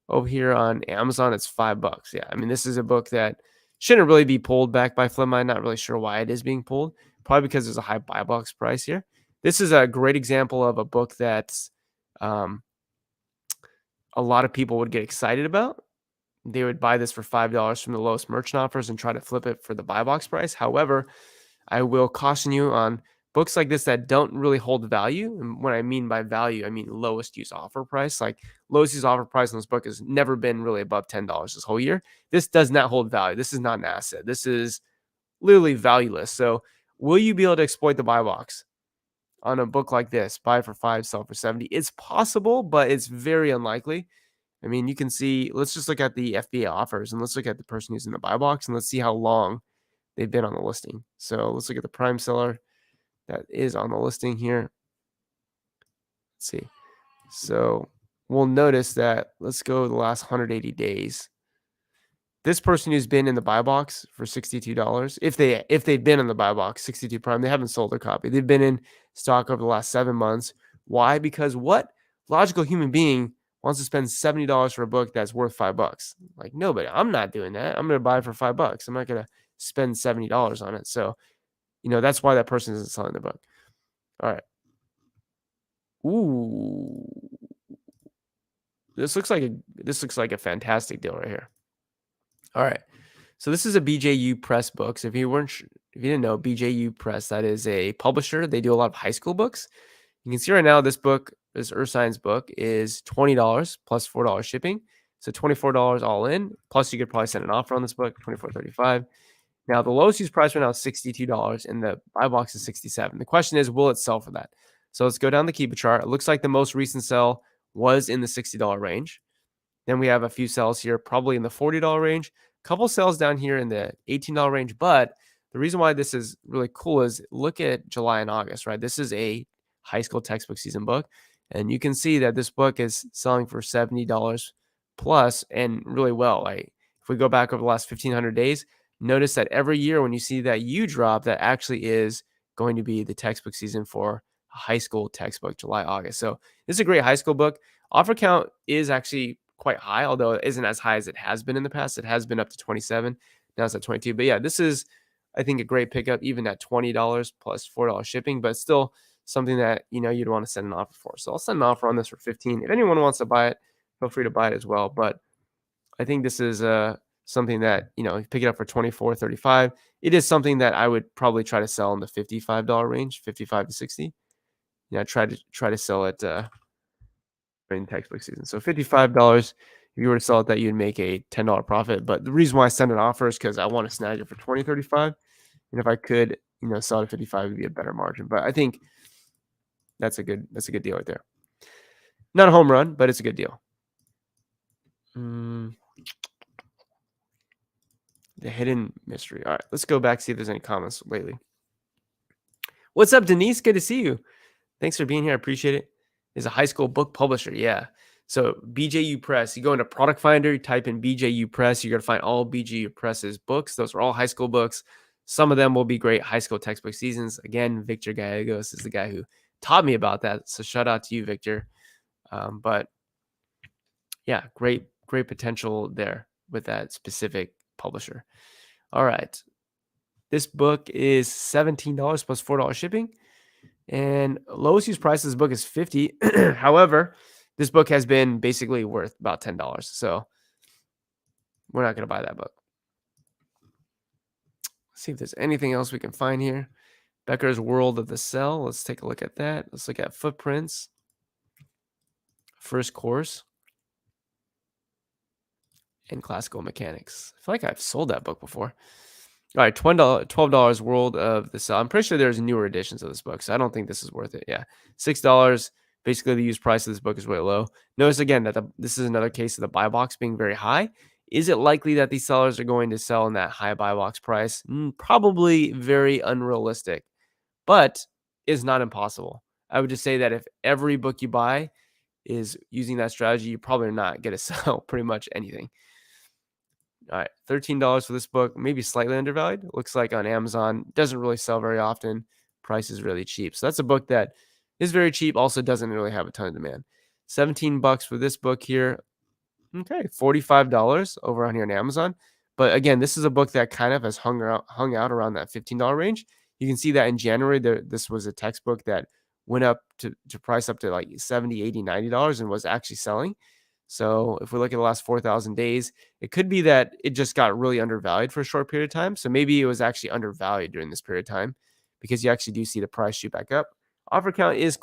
over here on Amazon. It's $5. Yeah. I mean, this is a book that shouldn't really be pulled back by Flipmine. Not really sure why it is being pulled. Probably because there's a high buy box price here. This is a great example of a book that's a lot of people would get excited about. They would buy this for $5 from the lowest merchant offers and try to flip it for the buy box price. However, I will caution you on books like this that don't really hold value. And what I mean by value, I mean lowest use offer price. Like lowest use offer price on this book has never been really above $10 this whole year. This does not hold value. This is not an asset. This is literally valueless. So will you be able to exploit the buy box on a book like this? Buy for 5, sell for 70. It's possible, but it's very unlikely. I mean, you can see, let's just look at the FBA offers, and let's look at the person who's in the buy box, and let's see how long they've been on the listing. So let's look at the prime seller that is on the listing here. Let's see. So we'll notice that, let's go the last 180 days. This person who's been in the buy box for $62, if they've been in the buy box, 62 prime, they haven't sold their copy. They've been in stock over the last 7 months. Why? Because what logical human being wants to spend $70 for a book that's worth $5? Like nobody. I'm not doing that. I'm going to buy it for $5. I'm not going to spend $70 on it. So, that's why that person isn't selling the book. All right. Ooh. This looks like a fantastic deal right here. All right. So this is a BJU Press book. So if you didn't know, BJU Press, that is a publisher. They do a lot of high school books. You can see right now this Earth Science book is $20 plus $4 shipping. So $24 all in. Plus you could probably send an offer on this book, $24.35. Now, the lowest used price right now is $62 and the buy box is 67. The question is, will it sell for that? So let's go down the Keepa chart. It looks like the most recent sell was in the $60 range. Then we have a few sales here, probably in the $40 range, a couple sales down here in the $18 range. But the reason why this is really cool is look at July and August, right? This is a high school textbook season book. And you can see that this book is selling for $70 plus and really well. Like if we go back over the last 1,500 days, notice that every year when you see that U drop, that actually is going to be the textbook season for a high school textbook, July, August. So this is a great high school book. Offer count is actually quite high, although it isn't as high as it has been in the past. It has been up to 27. Now it's at 22. But yeah, this is, I think, a great pickup, even at $20 plus $4 shipping, but still something that, you'd want to send an offer for. So I'll send an offer on this for 15. If anyone wants to buy it, feel free to buy it as well. But I think this is something that, you pick it up for 24, 35. It is something that I would probably try to sell in the $55 range, 55 to 60. Yeah, try to sell it in textbook season. So $55, if you were to sell it, that you'd make a $10 profit. But the reason why I send an offer is because I want to snag it for 20, 35. And if I could, sell it at 55, it'd be a better margin. But I think that's a good deal right there. Not a home run, but it's a good deal. The hidden mystery. All right, let's go back, see if there's any comments lately. What's up, Denise? Good to see you. Thanks for being here. I appreciate it. Is a high school book publisher. Yeah. So BJU Press, you go into Product Finder, you type in BJU Press, you're going to find all BJU Press's books. Those are all high school books. Some of them will be great high school textbook seasons. Again, Victor Gallegos is the guy who taught me about that. So shout out to you, Victor. But yeah, great potential there with that specific publisher. All right. This book is $17 plus $4 shipping. And lowest used price of this book is $50. However, this book has been basically worth about $10. So we're not going to buy that book. Let's see if there's anything else we can find here. Becker's World of the Cell. Let's take a look at that. Let's look at Footprints. First Course. And Classical Mechanics. I feel like I've sold that book before. All right, $12 World of the Cell. I'm pretty sure there's newer editions of this book, so I don't think this is worth it. Yeah, $6. Basically, the used price of this book is way low. Notice again that this is another case of the buy box being very high. Is it likely that these sellers are going to sell in that high buy box price? Probably very unrealistic, but is not impossible. I would just say that if every book you buy is using that strategy, you probably are not going to sell pretty much anything. All right, $13 for this book, maybe slightly undervalued. It looks like on Amazon, doesn't really sell very often. Price is really cheap. So that's a book that is very cheap, also doesn't really have a ton of demand. $17 for this book here. Okay, $45 over on here on Amazon. But again, this is a book that kind of has hung out around that $15 range. You can see that in January, this was a textbook that went up to price up to like $70, $80, $90 and was actually selling. So if we look at the last 4,000 days, it could be that it just got really undervalued for a short period of time. So maybe it was actually undervalued during this period of time because you actually do see the price shoot back up. Offer count is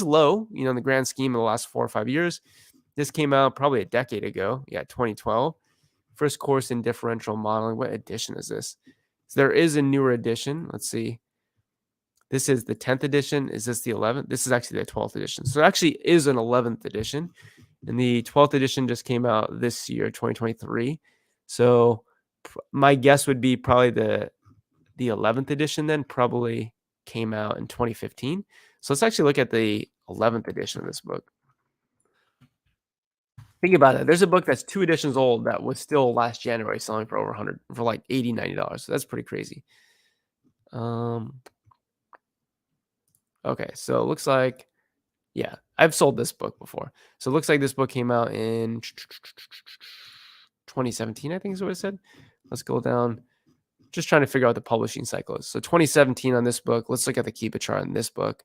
low, in the grand scheme of the last 4 or 5 years. This came out probably a decade ago. Yeah, 2012. First course in differential modeling. What edition is this? So there is a newer edition. Let's see. This is the 10th edition. Is this the 11th? This is actually the 12th edition. So it actually is an 11th edition. And the 12th edition just came out this year, 2023. So my guess would be probably the 11th edition then probably came out in 2015. So let's actually look at the 11th edition of this book. Think about it. There's a book that's 2 editions old that was still last January selling for over 100 for like $80, $90. So that's pretty crazy. Okay, so it looks like, yeah, I've sold this book before. So it looks like this book came out in 2017, I think is what it said. Let's go down. Just trying to figure out the publishing cycles. So 2017 on this book. Let's look at the Keepa chart on this book.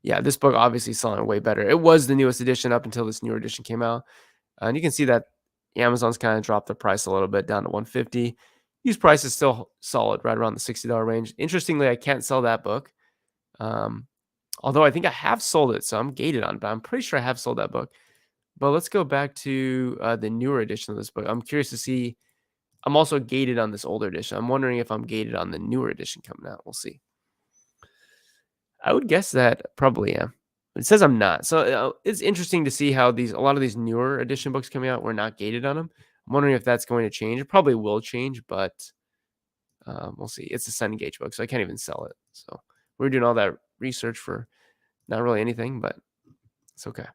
Yeah, this book obviously selling way better. It was the newest edition up until this newer edition came out. And you can see that Amazon's kind of dropped the price a little bit down to $150. Used price is still solid, right around the $60 range. Interestingly, I can't sell that book. Although I think I have sold it, so I'm gated on it, but I'm pretty sure I have sold that book. But let's go back to the newer edition of this book. I'm curious to see. I'm also gated on this older edition. I'm wondering if I'm gated on the newer edition coming out. We'll see. I would guess that probably am. It says I'm not. So it's interesting to see how a lot of these newer edition books coming out, we're not gated on them. I'm wondering if that's going to change. It probably will change, but we'll see. It's a Sun Gauge book, so I can't even sell it. So we're doing all that research for not really anything, but it's okay.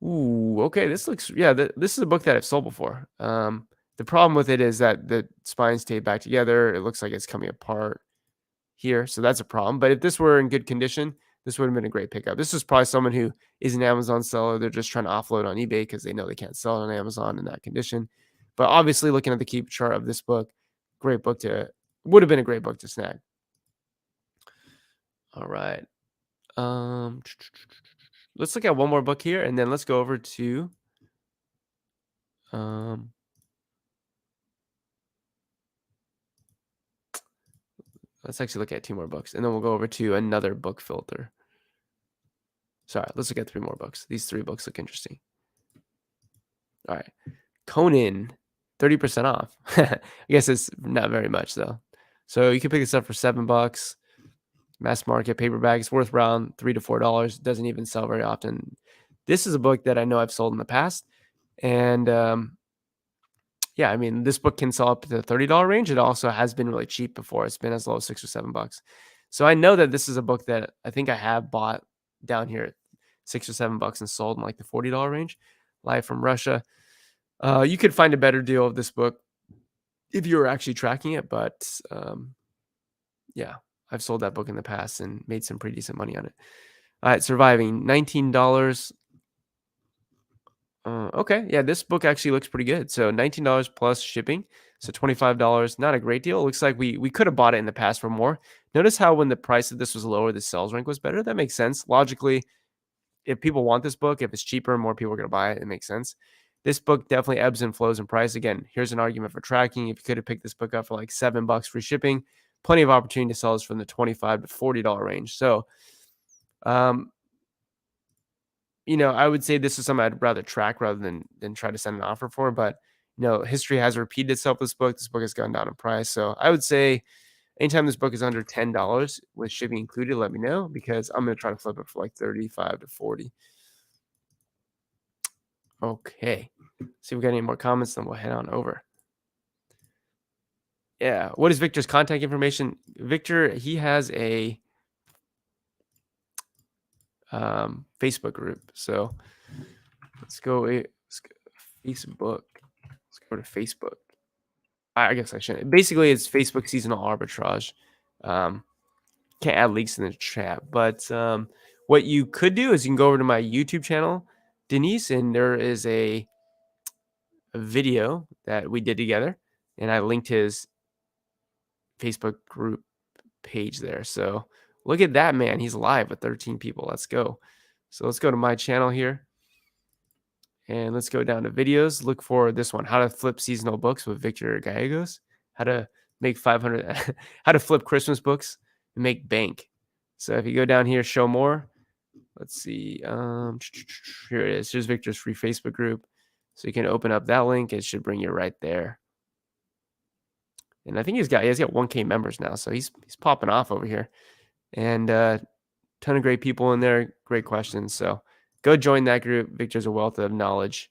Ooh, okay. This looks, yeah, this is a book that I've sold before. The problem with it is that the spines stayed back together. It looks like it's coming apart here, so that's a problem. But if this were in good condition, this would have been a great pickup. This is probably someone who is an Amazon seller. They're just trying to offload on eBay because they know they can't sell it on Amazon in that condition. But obviously, looking at the keep chart of this book, great book to would have been a great book to snag. All right. Um, let's look at one more book here, and then let's go over to um, let's actually look at two more books, and then we'll go over to another book filter. Sorry, let's look at three more books. These three books look interesting. All right. Conan, 30% off. I guess it's not very much though. So you can pick this up for $7. Mass market paperback. It's worth around $3 to $4. Doesn't even sell very often. This is a book that I know I've sold in the past. And yeah, I mean, this book can sell up to the $30 range. It also has been really cheap before. It's been as low as $6 or $7. So I know that this is a book that I think I have bought down here at $6 or $7 and sold in like the $40 range. Live from Russia. You could find a better deal of this book if you were actually tracking it, but yeah, I've sold that book in the past and made some pretty decent money on it. All right, Surviving, $19. Okay, yeah, this book actually looks pretty good. So $19 plus shipping, so $25. Not a great deal. It looks like we could have bought it in the past for more. Notice how when the price of this was lower, the sales rank was better. That makes sense logically. If people want this book, if it's cheaper, more people are going to buy it. It makes sense. This book definitely ebbs and flows in price. Again, here's an argument for tracking. If you could have picked this book up for like $7 free shipping, plenty of opportunity to sell this from the $25 to $40 range. So, um, I would say this is something I'd rather track rather than try to send an offer for. But history has repeated itself. This book has gone down in price. So I would say anytime this book is under $10 with shipping included, let me know because I'm going to try to flip it for like 35 to 40. Okay. See if we got any more comments, then we'll head on over. Yeah. What is Victor's contact information? Victor, he has a Facebook group. So let's go Facebook. Let's go to Facebook. I guess I shouldn't. Basically, it's Facebook seasonal arbitrage. Can't add links in the chat, but what you could do is you can go over to my YouTube channel, Denise, and there is a video that we did together, and I linked his Facebook group page there. So look at that, man. He's live with 13 people. Let's go. So let's go to my channel here. And let's go down to videos. Look for this one, how to flip seasonal books with Victor Gallegos. How to make 500, how to flip Christmas books and make bank. So if you go down here, show more. Let's see. Here it is. Here's Victor's free Facebook group. So you can open up that link. It should bring you right there. And I think he has got 1K members now. So he's popping off over here. And ton of great people in there. Great questions. So go join that group. Victor's a wealth of knowledge.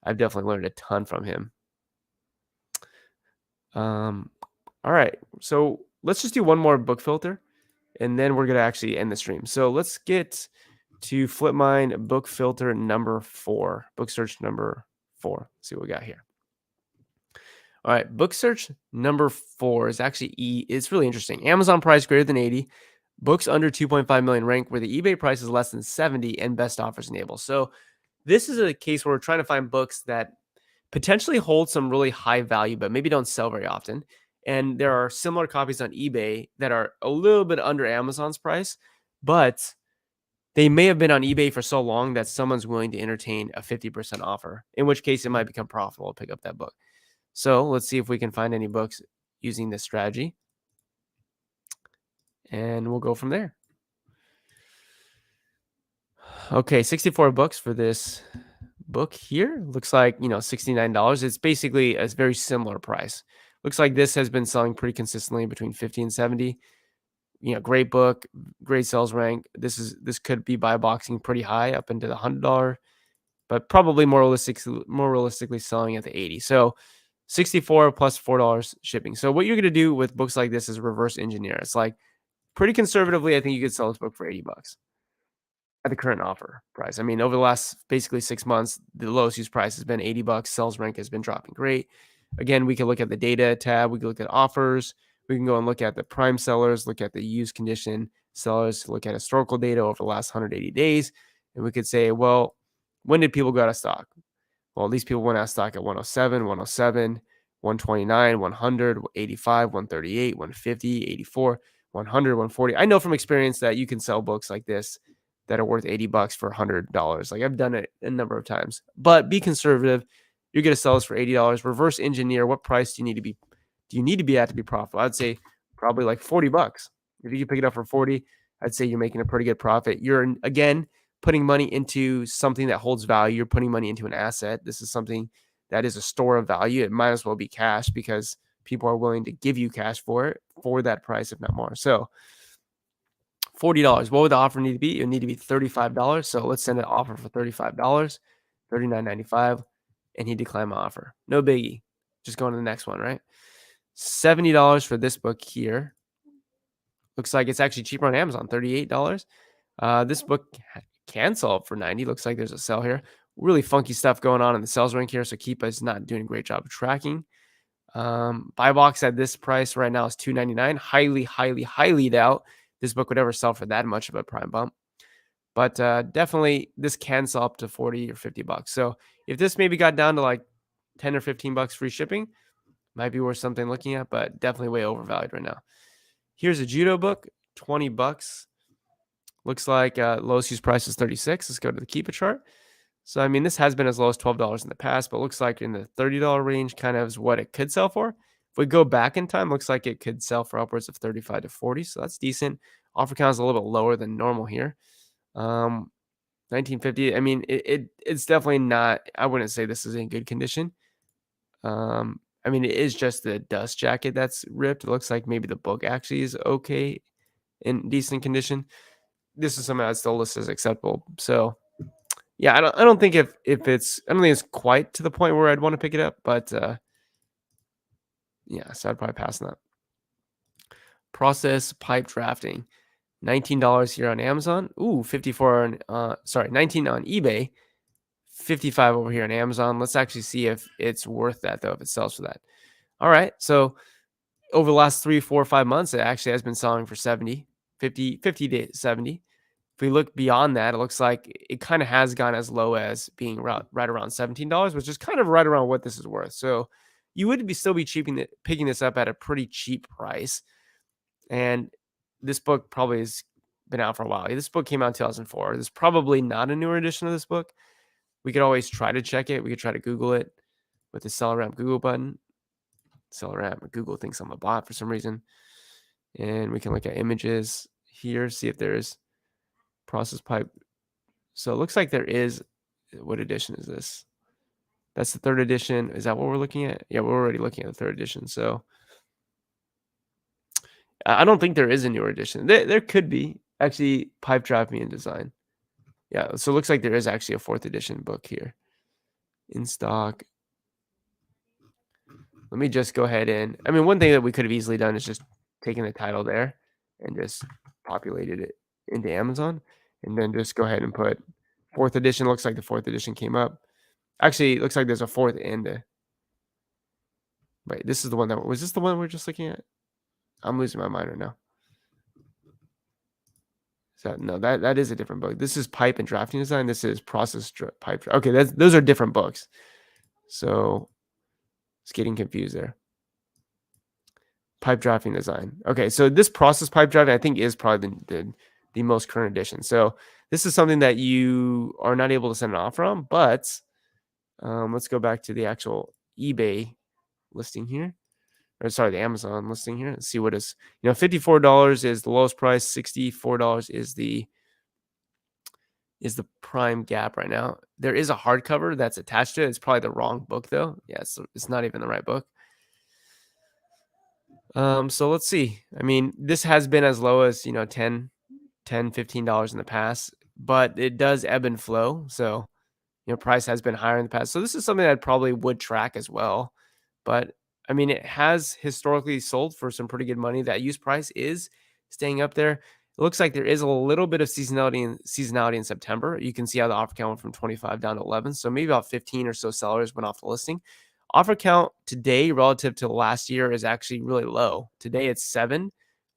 I've definitely learned a ton from him. All right. So let's just do one more book filter, and then we're going to actually end the stream. So let's get to Flipmine book filter number 4, book search number 4. Let's see what we got here. All right. Book search number 4 is actually It's really interesting. Amazon price greater than 80. Books under 2.5 million rank where the eBay price is less than 70 and best offers enabled. So this is a case where we're trying to find books that potentially hold some really high value, but maybe don't sell very often. And there are similar copies on eBay that are a little bit under Amazon's price, but they may have been on eBay for so long that someone's willing to entertain a 50% offer, in which case it might become profitable to pick up that book. So let's see if we can find any books using this strategy. And we'll go from there. Okay, 64 books for this book here. Looks like, $69. It's basically a very similar price. Looks like this has been selling pretty consistently between 50 and 70. Great book, great sales rank. This could be buy boxing pretty high up into the $100, but probably more realistically selling at the 80. So 64 plus $4 shipping. So what you're gonna do with books like this is reverse engineer. It's like pretty conservatively, I think you could sell this book for $80 at the current offer price. I mean, over the last basically 6 months, the lowest used price has been $80. Sales rank has been dropping great. Again, we can look at the data tab. We can look at offers. We can go and look at the prime sellers, look at the used condition sellers, look at historical data over the last 180 days. And we could say, well, when did people go out of stock? Well, these people went out of stock at 107, 107, 129, 100, 85, 138, 150, 84, 100, 140. I know from experience that you can sell books like this that are worth $80 for $100. Like I've done it a number of times. But be conservative. You're going to sell this for $80. Reverse engineer, what price do you need to be at to be profitable? I'd say probably like $40. If you can pick it up for 40, I'd say you're making a pretty good profit. You're again putting money into something that holds value. You're putting money into an asset. This is something that is a store of value. It might as well be cash because people are willing to give you cash for it for that price, if not more. So $40. What would the offer need to be? It would need to be $35. So let's send an offer for $35, $39.95, and he declined my offer. No biggie. Just going to the next one, right? $70 for this book here. Looks like it's actually cheaper on Amazon, $38. This book can sell for 90. Looks like there's a sell here. Really funky stuff going on in the sales rank here. So Keepa is not doing a great job of tracking. Buy box at this price right now is $2.99. Highly, highly, highly doubt this book would ever sell for that much of a prime bump. But definitely this can sell up to 40 or $50. So if this maybe got down to like 10 or $15 free shipping, might be worth something looking at, but definitely way overvalued right now. Here's a judo book, $20. Looks like lowest used price is 36. Let's go to the Keepa chart. So, I mean, this has been as low as $12 in the past, but looks like in the $30 range kind of is what it could sell for. If we go back in time, looks like it could sell for upwards of 35 to 40. So that's decent. Offer count is a little bit lower than normal here. 1950. I mean, it's definitely not, I wouldn't say this is in good condition. I mean, it is just the dust jacket that's ripped. It looks like maybe the book actually is okay in decent condition. This is something I'd still list as acceptable. So yeah, I don't think I don't think it's quite to the point where I'd want to pick it up, but yeah, so I'd probably pass on that. Process pipe drafting, $19 here on Amazon. Ooh, 54 on 19 on eBay, 55 over here on Amazon. Let's actually see if it's worth that though, if it sells for that. All right, so over the last 3, 4, 5 months, it actually has been selling for 70, 50 to 70. If we look beyond that, it looks like it kind of has gone as low as being right around $17, which is kind of right around what this is worth. So you would still be picking this up at a pretty cheap price. And this book probably has been out for a while. This book came out in 2004. There's probably not a newer edition of this book. We could always try to check it. We could try to Google it with the Seller Ramp Google button. Seller Ramp Google thinks I'm a bot for some reason. And we can look at images here, see if there's process pipe. So it looks like there is. What edition is this? That's the third edition. Is that what we're looking at? Yeah, we're already looking at the third edition. So I don't think there is a newer edition. There could be actually pipe drafting and design. Yeah, so it looks like there is actually a fourth edition book here in stock. Let me just go ahead and, I mean, one thing that we could have easily done is just taken the title there and just populated it into Amazon, and then just go ahead and put fourth edition. Looks like the fourth edition came up. Actually, it looks like there's a fourth and a, wait, this is the one that, was this the one we're just looking at? I'm losing my mind right now. So no, that is a different book. This is pipe and drafting design. This is process pipe. Okay, those are different books. So it's getting confused there. Pipe drafting design. Okay, so this process pipe drafting I think is probably the most current edition. So this is something that you are not able to send an offer on, but let's go back to the actual eBay listing here. Or sorry, the Amazon listing here. Let's see what is, $54 is the lowest price, $64 is the is the prime gap right now. There is a hardcover that's attached to it. It's probably the wrong book though. Yeah, it's not even the right book. So let's see. I mean, this has been as low as, 10, $15 in the past, but it does ebb and flow. So, price has been higher in the past. So this is something that I probably would track as well. But I mean, it has historically sold for some pretty good money. That use price is staying up there. It looks like there is a little bit of seasonality in September. You can see how the offer count went from 25 down to 11. So maybe about 15 or so sellers went off the listing. Offer count today relative to last year is actually really low. Today it's 7.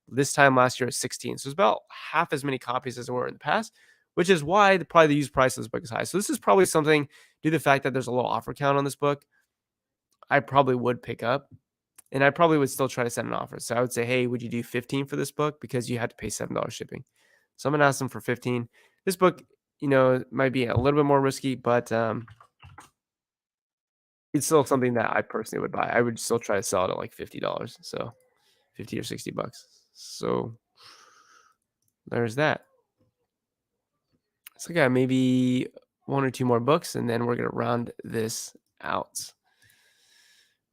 This time last year it's 16. So it's about half as many copies as there were in the past, which is why probably the used price of this book is high. So this is probably something, due to the fact that there's a low offer count on this book, I probably would pick up, and I probably would still try to send an offer. So I would say, hey, would you do 15 for this book? Because you had to pay $7 shipping. So I'm gonna ask them for 15. This book, might be a little bit more risky, but it's still something that I personally would buy. I would still try to sell it at like $50. So 50 or $60. So there's that. So I got maybe one or two more books, and then we're gonna round this out.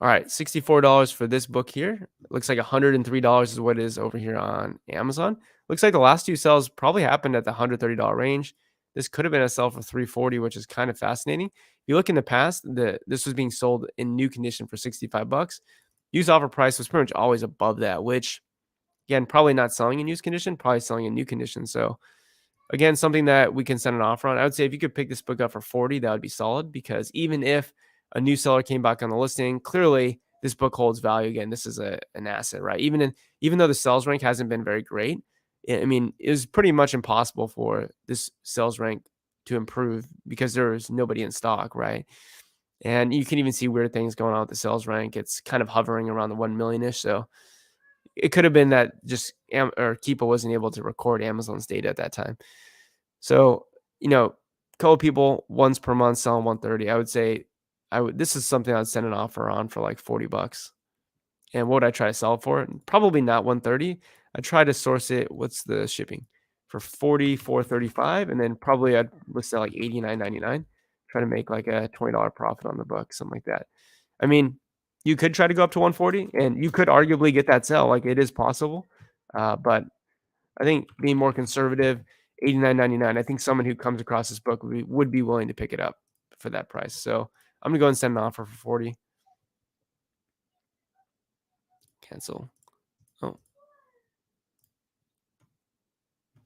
All right, $64 for this book here. Looks like $103 is what it is over here on Amazon. Looks like the last two sales probably happened at the $130 range. This could have been a sell for 340, which is kind of fascinating. If you look in the past, this was being sold in new condition for 65 bucks. Used offer price was pretty much always above that, which again, probably not selling in used condition, probably selling in new condition. So again, something that we can send an offer on. I would say if you could pick this book up for 40, that would be solid, because even if a new seller came back on the listing, clearly this book holds value. Again, this is an asset, right? Even though the sales rank hasn't been very great, I mean, it was pretty much impossible for this sales rank to improve because there's nobody in stock, right? And you can even see weird things going on with the sales rank. It's kind of hovering around the 1 million ish. So it could have been that just or Keepa wasn't able to record Amazon's data at that time. So, couple people once per month selling 130. I would say this is something I'd send an offer on for like 40 bucks. And what would I try to sell it for? Probably not 130. I try to source it. What's the shipping? For 44.35, and then probably I'd list it like 89.99. Try to make like a $20 profit on the book, something like that. I mean, you could try to go up to 140, and you could arguably get that sell. Like, it is possible. But I think being more conservative, 89.99. I think someone who comes across this book would be willing to pick it up for that price. So I'm gonna go and send an offer for 40. Cancel. Oh,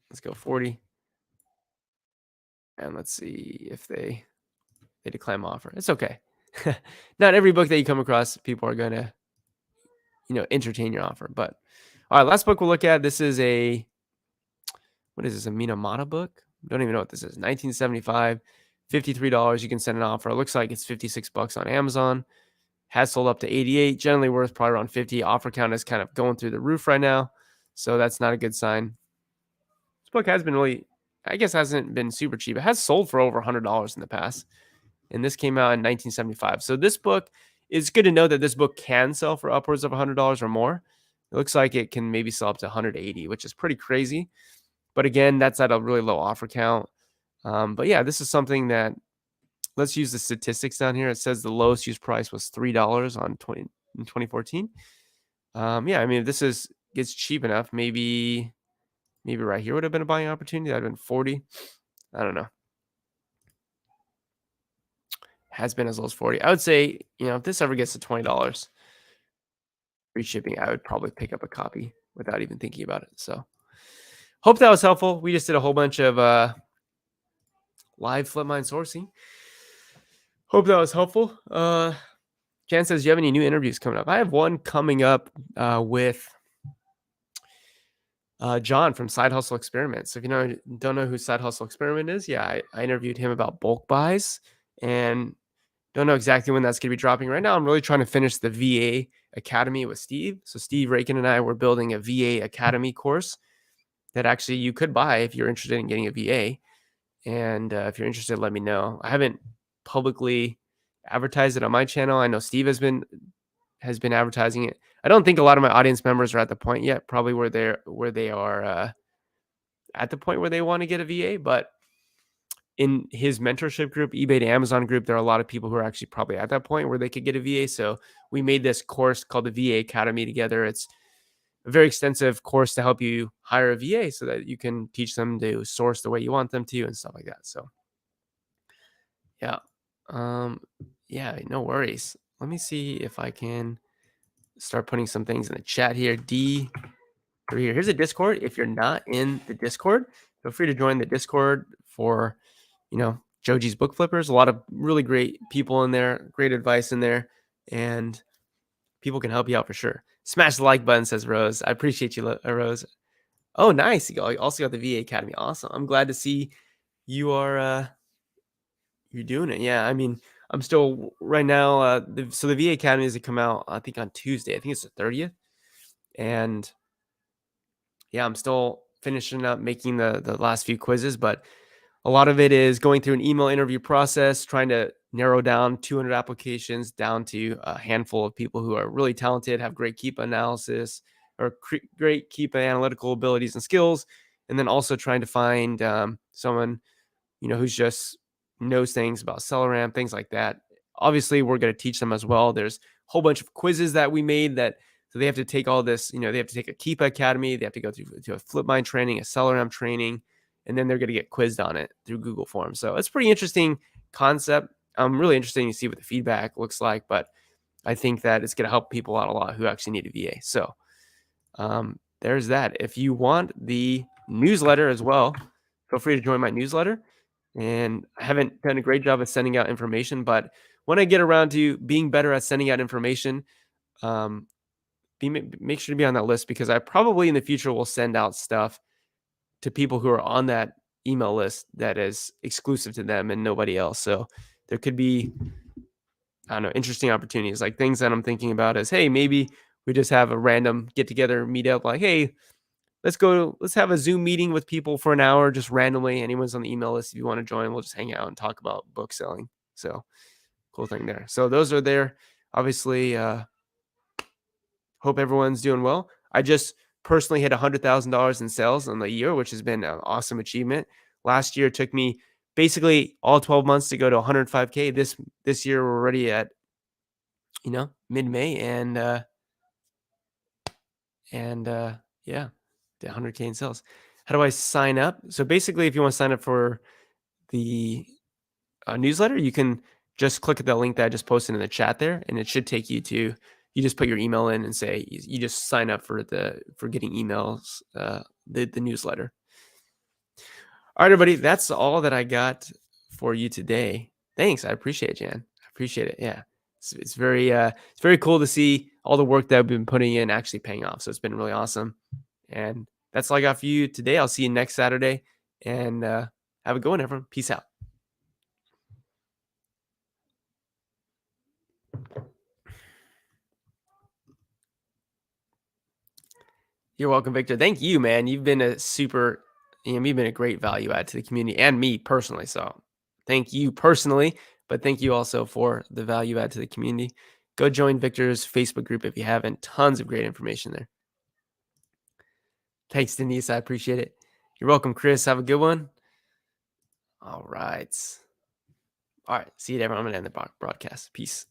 let's go 40. And let's see if they decline my offer. It's okay. Not every book that you come across, people are gonna, entertain your offer. But all right, last book we'll look at. This is what is this? A Minamata book? Don't even know what this is. 1975, $53. You can send an offer. It looks like it's 56 bucks on Amazon. Has sold up to 88. Generally worth probably around 50. Offer count is kind of going through the roof right now, so that's not a good sign. This book has been really, I guess, hasn't been super cheap. It has sold for over $100 in the past, and this came out in 1975. So this book, it's good to know that this book can sell for upwards of $100 or more. It looks like it can maybe sell up to 180, which is pretty crazy. But again, that's at a really low offer count. But yeah, this is something that, let's use the statistics down here. It says the lowest used price was $3 in 2014. Yeah, I mean, if this gets cheap enough, maybe right here would have been a buying opportunity. That'd have been 40. I don't know. Has been as low as 40. I would say, if this ever gets to $20 free shipping, I would probably pick up a copy without even thinking about it. So hope that was helpful. We just did a whole bunch of live Flipmine sourcing. Hope that was helpful. Jan says, "Do you have any new interviews coming up?" I have one coming up with John from Side Hustle Experiment. So if you don't know who Side Hustle Experiment is, yeah, I interviewed him about bulk buys, and don't know exactly when that's going to be dropping. Right now, I'm really trying to finish the VA Academy with Steve. So Steve Rakin and I were building a VA Academy course that actually you could buy if you're interested in getting a VA. And if you're interested, let me know. I haven't publicly advertised it on my channel. I know Steve has been advertising it. I don't think a lot of my audience members are at the point yet, probably where they are at the point where they want to get a VA. But in his mentorship group, eBay to Amazon group, there are a lot of people who are actually probably at that point where they could get a VA. So we made this course called the VA Academy together. It's a very extensive course to help you hire a VA so that you can teach them to source the way you want them to and stuff like that. So yeah. Um, yeah, no worries. Let me see if I can start putting some things in the chat here. Here's a Discord. If you're not in the Discord, feel free to join the Discord for, Joji's Book Flippers. A lot of really great people in there, great advice in there, and people can help you out for sure. Smash the like button, says Rose. I appreciate you, Rose. Oh, nice. You also got the VA Academy. Awesome. I'm glad to see you are you're doing it. Yeah, I mean, I'm still right now. So the VA Academy is to come out, I think, on Tuesday. I think it's the 30th, and yeah, I'm still finishing up making the last few quizzes, but a lot of it is going through an email interview process, trying to narrow down 200 applications down to a handful of people who are really talented, have great Keepa analysis or great Keepa analytical abilities and skills, and then also trying to find someone who's just knows things about Celeram, things like that. Obviously, we're going to teach them as well. There's a whole bunch of quizzes that we made that so they have to take all this, they have to take a Keepa Academy, they have to go through to a Flipmine training, a Celeram training, and then they're going to get quizzed on it through Google Forms. So it's pretty interesting concept. I'm really interested to see what the feedback looks like, but I think that it's going to help people out a lot who actually need a VA. So there's that. If you want the newsletter as well, feel free to join my newsletter. And I haven't done a great job of sending out information, but when I get around to being better at sending out information, um, make sure to be on that list because I probably in the future will send out stuff to people who are on that email list that is exclusive to them and nobody else. So there could be, I don't know, interesting opportunities, like things that I'm thinking about is, hey, maybe we just have a random get together, meet up, like, hey, let's have a Zoom meeting with people for an hour, just randomly. Anyone's on the email list. If you want to join, we'll just hang out and talk about book selling. So cool thing there. So those are there. Obviously, hope everyone's doing well. I just personally hit $100,000 in sales in the year, which has been an awesome achievement. Last year it took me basically all 12 months to go to 105K. This year we're already at, mid-May and yeah, the 100K in sales. How do I sign up? So basically, if you want to sign up for the newsletter, you can just click at the link that I just posted in the chat there, and it should take you to. You just put your email in and say you just sign up for getting emails, the newsletter. All right, everybody, that's all that I got for you today. Thanks, I appreciate it, Jan. I appreciate it. Yeah, it's very cool to see all the work that I've been putting in actually paying off. So it's been really awesome. And that's all I got for you today. I'll see you next Saturday, and have a good one, everyone. Peace out. You're welcome, Victor. Thank you, man. You've been you've been a great value add to the community and me personally. So thank you personally, but thank you also for the value add to the community. Go join Victor's Facebook group if you haven't. Tons of great information there. Thanks, Denise. I appreciate it. You're welcome, Chris. Have a good one. All right. See you, everyone. I'm going to end the broadcast. Peace.